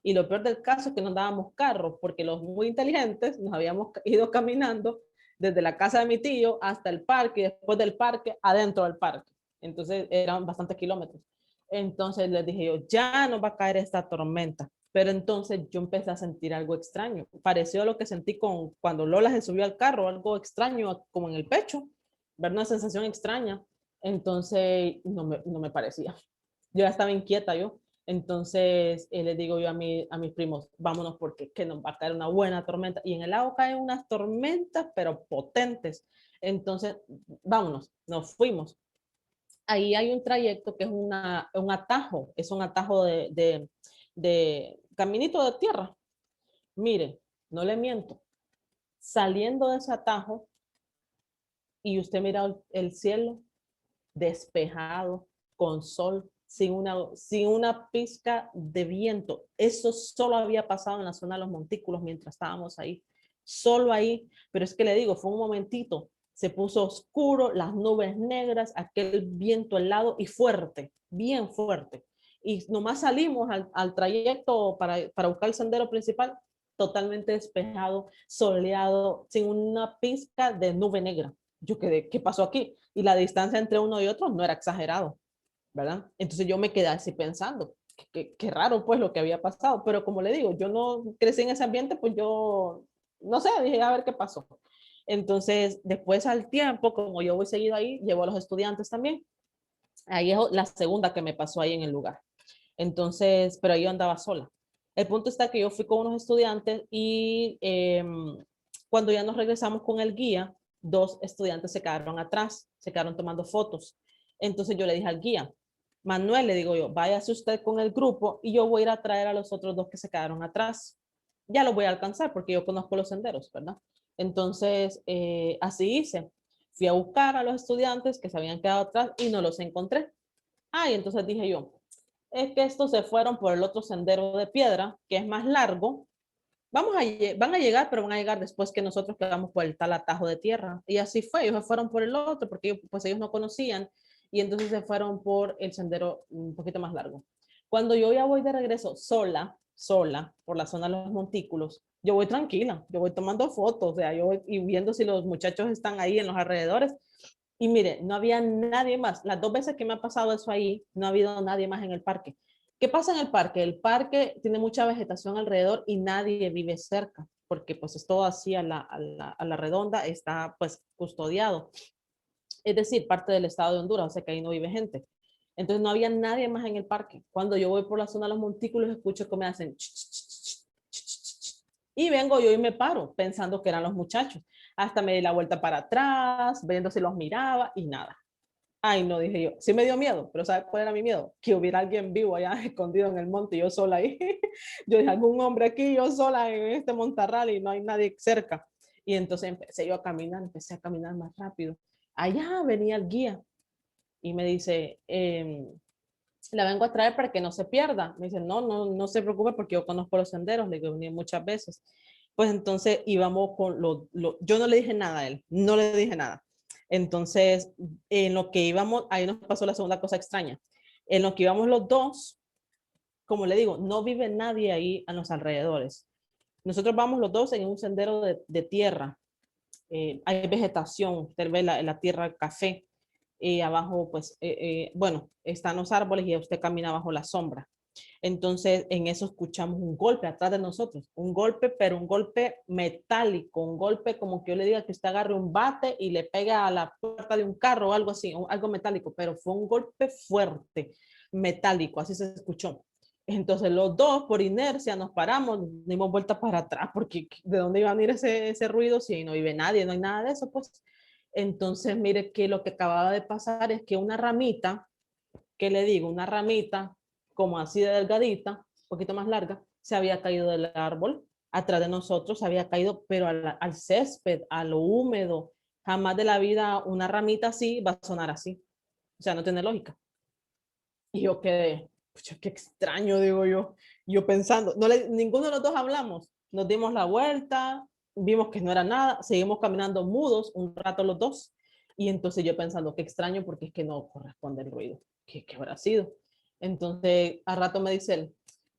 Y lo peor del caso es que no dábamos carros, porque los muy inteligentes nos habíamos ido caminando desde la casa de mi tío hasta el parque y después del parque adentro del parque. Entonces eran bastantes kilómetros. Entonces les dije yo, ya nos va a caer esta tormenta. Pero entonces yo empecé a sentir algo extraño. Pareció lo que sentí cuando Lola se subió al carro, algo extraño como en el pecho, ver una sensación extraña. Entonces no me parecía. Yo ya estaba inquieta yo. Entonces les digo yo a mis primos, vámonos porque que nos va a caer una buena tormenta. Y en el lago caen unas tormentas, pero potentes. Entonces, vámonos, nos fuimos. Ahí hay un trayecto que es un atajo, es un atajo de caminito de tierra. Mire, no le miento, saliendo de ese atajo y usted mira el cielo despejado, con sol, sin una pizca de viento. Eso solo había pasado en la zona de los montículos mientras estábamos ahí, solo ahí, pero es que le digo, fue un momentito, se puso oscuro, las nubes negras, aquel viento helado y fuerte, bien fuerte. Y nomás salimos al trayecto para buscar el sendero principal, totalmente despejado, soleado, sin una pizca de nube negra. Yo quedé, ¿qué pasó aquí? Y la distancia entre uno y otro no era exagerado, ¿verdad? Entonces yo me quedé así pensando, qué raro pues lo que había pasado, pero como le digo, yo no crecí en ese ambiente, pues yo, no sé, dije a ver qué pasó. Entonces, después al tiempo, como yo voy seguido ahí, llevo a los estudiantes también. Ahí es la segunda que me pasó ahí en el lugar. Entonces, pero ahí yo andaba sola. El punto está que yo fui con unos estudiantes y cuando ya nos regresamos con el guía, dos estudiantes se quedaron atrás, se quedaron tomando fotos. Entonces yo le dije al guía, Manuel, le digo yo, váyase usted con el grupo y yo voy a ir a traer a los otros dos que se quedaron atrás. Ya los voy a alcanzar porque yo conozco los senderos, ¿verdad? Entonces, así hice. Fui a buscar a los estudiantes que se habían quedado atrás y no los encontré. Ah, y entonces dije yo, es que estos se fueron por el otro sendero de piedra, que es más largo. Van a llegar, pero van a llegar después que nosotros quedamos por el tal atajo de tierra. Y así fue, ellos se fueron por el otro, porque pues ellos no conocían, y entonces se fueron por el sendero un poquito más largo. Cuando yo ya voy de regreso sola, sola por la zona de los montículos, yo voy tranquila, yo voy tomando fotos, o sea, yo voy y viendo si los muchachos están ahí en los alrededores. Y mire, no había nadie más. Las 2 veces que me ha pasado eso ahí, no ha habido nadie más en el parque. ¿Qué pasa en el parque? El parque tiene mucha vegetación alrededor y nadie vive cerca, porque pues es todo así a la redonda, está pues custodiado. Es decir, parte del estado de Honduras, o sea que ahí no vive gente. Entonces no había nadie más en el parque. Cuando yo voy por la zona de los montículos, escucho que me hacen y vengo yo y me paro pensando que eran los muchachos. Hasta me di la vuelta para atrás, viendo si los miraba y nada. Ay, no, dije yo. Sí me dio miedo, pero ¿sabes cuál era mi miedo? Que hubiera alguien vivo allá escondido en el monte y yo sola ahí. Yo dije, algún hombre aquí, yo sola en este montarral y no hay nadie cerca. Y entonces empecé a caminar más rápido. Allá venía el guía y me dice, la vengo a traer para que no se pierda. Me dice, no se preocupe porque yo conozco los senderos, le digo, vení muchas veces. Pues entonces íbamos con yo no le dije nada a él, no le dije nada. Entonces, en lo que íbamos, ahí nos pasó la segunda cosa extraña. En lo que íbamos los dos, como le digo, no vive nadie ahí a los alrededores. Nosotros vamos los dos en un sendero de tierra. Hay vegetación, usted ve la tierra café. Abajo, pues, bueno, están los árboles y usted camina bajo la sombra. Entonces, en eso escuchamos un golpe atrás de nosotros, un golpe, pero un golpe metálico, un golpe como que yo le diga que usted agarre un bate y le pega a la puerta de un carro o algo así, algo metálico, pero fue un golpe fuerte, metálico, así se escuchó. Entonces los dos por inercia nos paramos, dimos vuelta para atrás porque de dónde iba a venir ese ruido si no vive nadie, no hay nada de eso, pues. Entonces mire que lo que acababa de pasar es que una ramita, que le digo, una ramita como así de delgadita, un poquito más larga, se había caído del árbol, atrás de nosotros se había caído, pero al césped, a lo húmedo. Jamás de la vida una ramita así va a sonar así. O sea, no tiene lógica. Y yo quedé, pucha, qué extraño, digo yo. Yo pensando, ninguno de los dos hablamos. Nos dimos la vuelta, vimos que no era nada, seguimos caminando mudos un rato los dos. Y entonces yo pensando, qué extraño porque es que no corresponde el ruido. ¿Qué habrá sido? Entonces, a rato me dice él,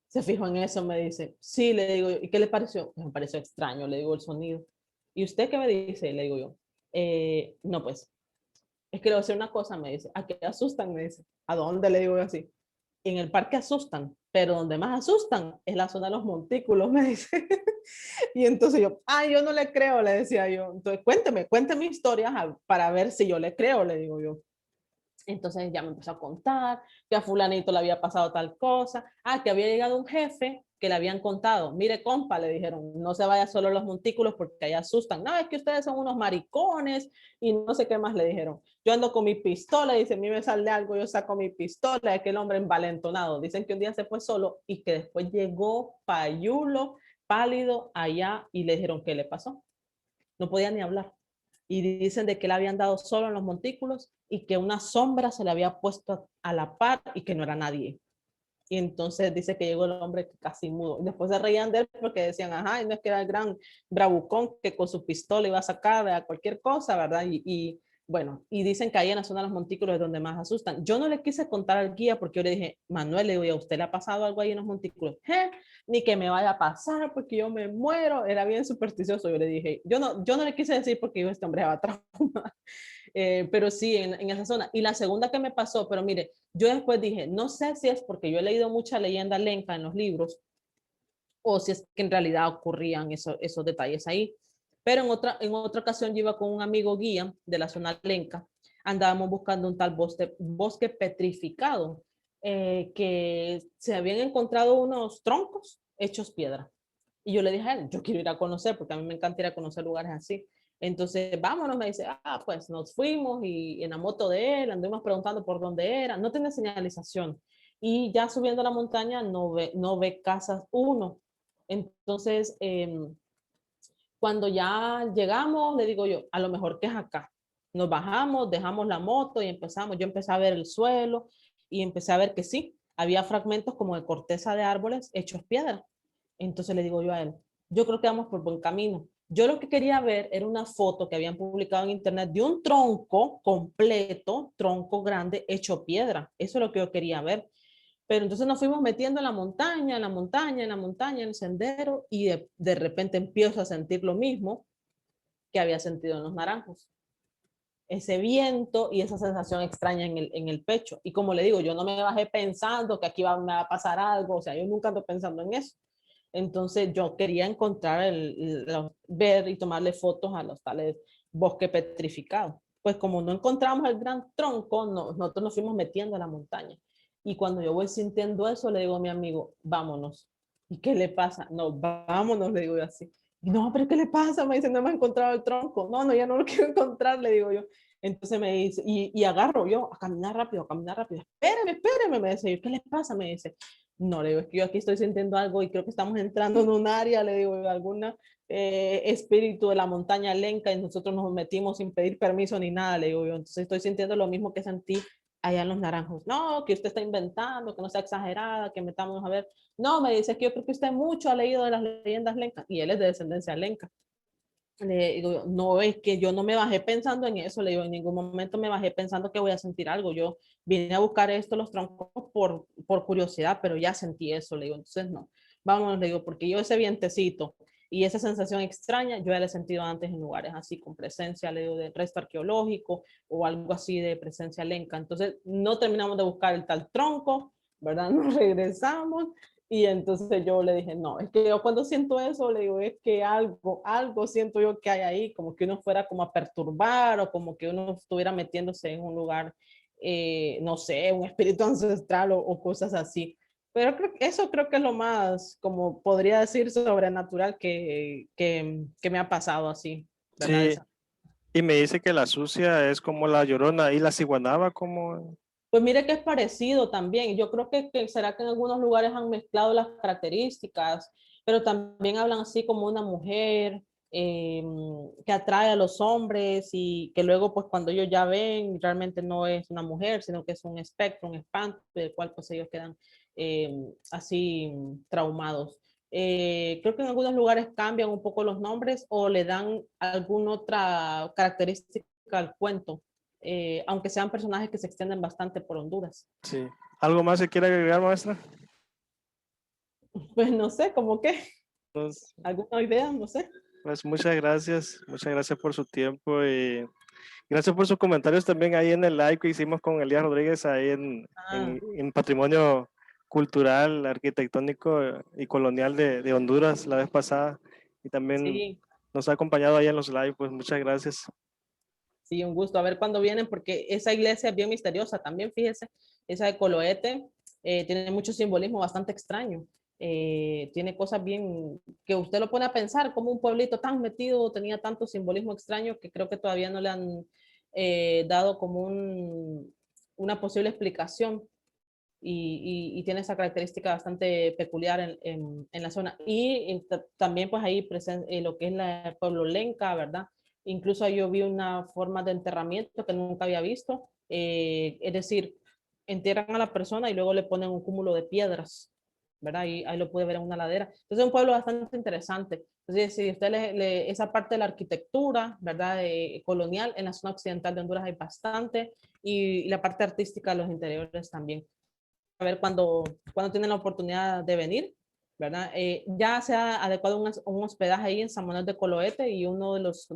se fijó en eso, me dice, sí, le digo yo, ¿y qué le pareció? Pues me pareció extraño, le digo el sonido. ¿Y usted qué me dice? Le digo yo, no, pues, es que le voy a decir una cosa, me dice, ¿a qué asustan? Me dice, ¿a dónde? Le digo yo así. En el parque asustan, pero donde más asustan es la zona de los montículos, me dice. Y entonces yo, yo no le creo, le decía yo. Entonces, cuénteme historias para ver si yo le creo, le digo yo. Entonces ya me empezó a contar que a fulanito le había pasado tal cosa, que había llegado un jefe que le habían contado, mire compa, le dijeron, no se vaya solo a los montículos porque ahí asustan, no, es que ustedes son unos maricones y no sé qué más le dijeron. Yo ando con mi pistola, dice, a mí me sale algo, yo saco mi pistola, es que el hombre envalentonado, dicen que un día se fue solo y que después llegó payulo, pálido allá y le dijeron, ¿qué le pasó? No podía ni hablar y dicen de que le habían dado solo en los montículos y que una sombra se le había puesto a la par y que no era nadie. Y entonces dice que llegó el hombre casi mudo. Después se reían de él porque decían, ajá, y no es que era el gran bravucón que con su pistola iba a sacar a cualquier cosa, ¿verdad? Y bueno, y dicen que ahí en la zona de los montículos es donde más asustan. Yo no le quise contar al guía porque yo le dije, Manuel, le digo, ¿a usted le ha pasado algo ahí en los montículos? Ni que me vaya a pasar porque yo me muero. Era bien supersticioso. Yo le dije, yo no le quise decir porque yo este hombre va a traumar. Pero sí, en esa zona. Y la segunda que me pasó, pero mire, yo después dije, no sé si es porque yo he leído mucha leyenda lenca en los libros o si es que en realidad ocurrían esos detalles ahí. Pero en otra ocasión yo iba con un amigo guía de la zona lenca, andábamos buscando un tal bosque petrificado, que se habían encontrado unos troncos hechos piedra. Y yo le dije a él, yo quiero ir a conocer, porque a mí me encanta ir a conocer lugares así. Entonces, vámonos, me dice, pues nos fuimos y en la moto de él anduvimos preguntando por dónde era, no tiene señalización. Y ya subiendo la montaña no ve casas uno. Entonces, cuando ya llegamos, le digo yo, a lo mejor que es acá. Nos bajamos, dejamos la moto y empezamos. Yo empecé a ver el suelo y empecé a ver que sí, había fragmentos como de corteza de árboles hechos piedra. Entonces le digo yo a él, yo creo que vamos por buen camino. Yo lo que quería ver era una foto que habían publicado en internet de un tronco completo, tronco grande, hecho piedra. Eso es lo que yo quería ver. Pero entonces nos fuimos metiendo en la montaña, en la montaña, en la montaña, en el sendero, y de repente empiezo a sentir lo mismo que había sentido en los naranjos. Ese viento y esa sensación extraña en el pecho. Y como le digo, yo no me bajé pensando que aquí me va a pasar algo, o sea, yo nunca ando pensando en eso. Entonces yo quería encontrar, ver y tomarle fotos a los tales bosques petrificados. Pues como no encontramos el gran tronco, nosotros nos fuimos metiendo a la montaña. Y cuando yo voy sintiendo eso, le digo a mi amigo, vámonos. ¿Y qué le pasa? No, vámonos, le digo yo así. No, pero ¿qué le pasa? Me dice, no hemos encontrado el tronco. No, no, ya no lo quiero encontrar, le digo yo. Entonces me dice, y agarro yo a caminar rápido, a caminar rápido. Espéreme, espéreme, me dice, ¿qué le pasa? Me dice, no, le digo, es que yo aquí estoy sintiendo algo y creo que estamos entrando en un área, le digo, alguna espíritu de la montaña lenca y nosotros nos metimos sin pedir permiso ni nada, le digo yo. Entonces estoy sintiendo lo mismo que sentí allá en los naranjos. No, que usted está inventando, que no sea exagerada, que metamos a ver. No, me dice que yo creo que usted mucho ha leído de las leyendas lencas y él es de descendencia lenca. Le digo, no, es que yo no me bajé pensando en eso, le digo, en ningún momento me bajé pensando que voy a sentir algo. Yo vine a buscar esto, los troncos, por curiosidad, pero ya sentí eso, le digo, entonces no. Vamos, le digo, porque yo ese vientecito y esa sensación extraña, yo ya la he sentido antes en lugares así, con presencia, le digo, de resto arqueológico o algo así de presencia lenca. Entonces, no terminamos de buscar el tal tronco, ¿verdad? Nos regresamos y entonces yo le dije, no, es que yo cuando siento eso, le digo, es que algo siento yo que hay ahí, como que uno fuera como a perturbar o como que uno estuviera metiéndose en un lugar, no sé, un espíritu ancestral o cosas así. Pero eso creo que es lo más, como podría decir, sobrenatural que me ha pasado así, ¿verdad? Sí, y me dice que la sucia es como la Llorona y la ciguanaba como... Pues mire que es parecido también. Yo creo que será que en algunos lugares han mezclado las características, pero también hablan así como una mujer que atrae a los hombres y que luego pues cuando ellos ya ven realmente no es una mujer, sino que es un espectro, un espanto, del cual pues ellos quedan así traumados. Creo que en algunos lugares cambian un poco los nombres o le dan alguna otra característica al cuento, aunque sean personajes que se extienden bastante por Honduras. Sí. ¿Algo más que quiera agregar, maestra? Pues no sé, como que Entonces, alguna idea, no sé. pues muchas gracias por su tiempo y gracias por sus comentarios también ahí en el live que hicimos con Elías Rodríguez ahí Ah, en Patrimonio Cultural, Arquitectónico y Colonial de Honduras la vez pasada y también sí, nos ha acompañado ahí en los live, pues muchas gracias. sí, un gusto. A ver cuándo vienen, porque esa iglesia es bien misteriosa también, fíjese. Esa de Coloete tiene mucho simbolismo bastante extraño. Tiene cosas bien que usted lo pone a pensar, como un pueblito tan metido tenía tanto simbolismo extraño que creo que todavía no le han dado como una posible explicación. Y tiene esa característica bastante peculiar en la zona. Y también pues ahí lo que es el pueblo Lenca, ¿verdad? Incluso ahí yo vi una forma de enterramiento que nunca había visto. Es decir, entierran a la persona y luego le ponen un cúmulo de piedras, ¿verdad? Y ahí lo pude ver en una ladera. Entonces es un pueblo bastante interesante. Entonces, si usted esa parte de la arquitectura, ¿verdad? Colonial, en la zona occidental de Honduras hay bastante, y la parte artística de los interiores también. A ver cuando tienen la oportunidad de venir, ¿verdad? Ya se ha adecuado un hospedaje ahí en San Manuel de Coloete y uno de los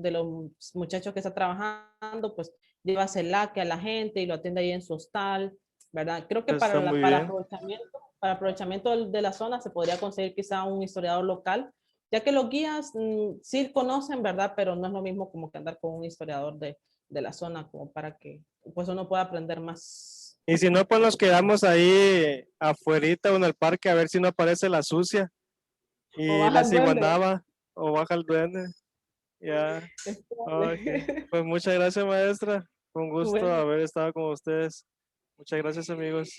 muchachos que está trabajando, pues lleva celaque a la gente y lo atiende ahí en su hostal, ¿verdad? Creo que Está muy para bien. aprovechamiento de la zona se podría conseguir quizá un historiador local, ya que los guías sí conocen, ¿verdad? Pero no es lo mismo como que andar con un historiador de la zona, como para que pues uno pueda aprender más. Y si no, pues nos quedamos ahí afuerita o en el parque a ver si no aparece la sucia O y baja la el duende. ciguanaba o baja el duende. Ya, Es ok. probable. Pues muchas gracias, maestra. Fue un gusto Bueno, haber estado con ustedes. Muchas gracias, amigos.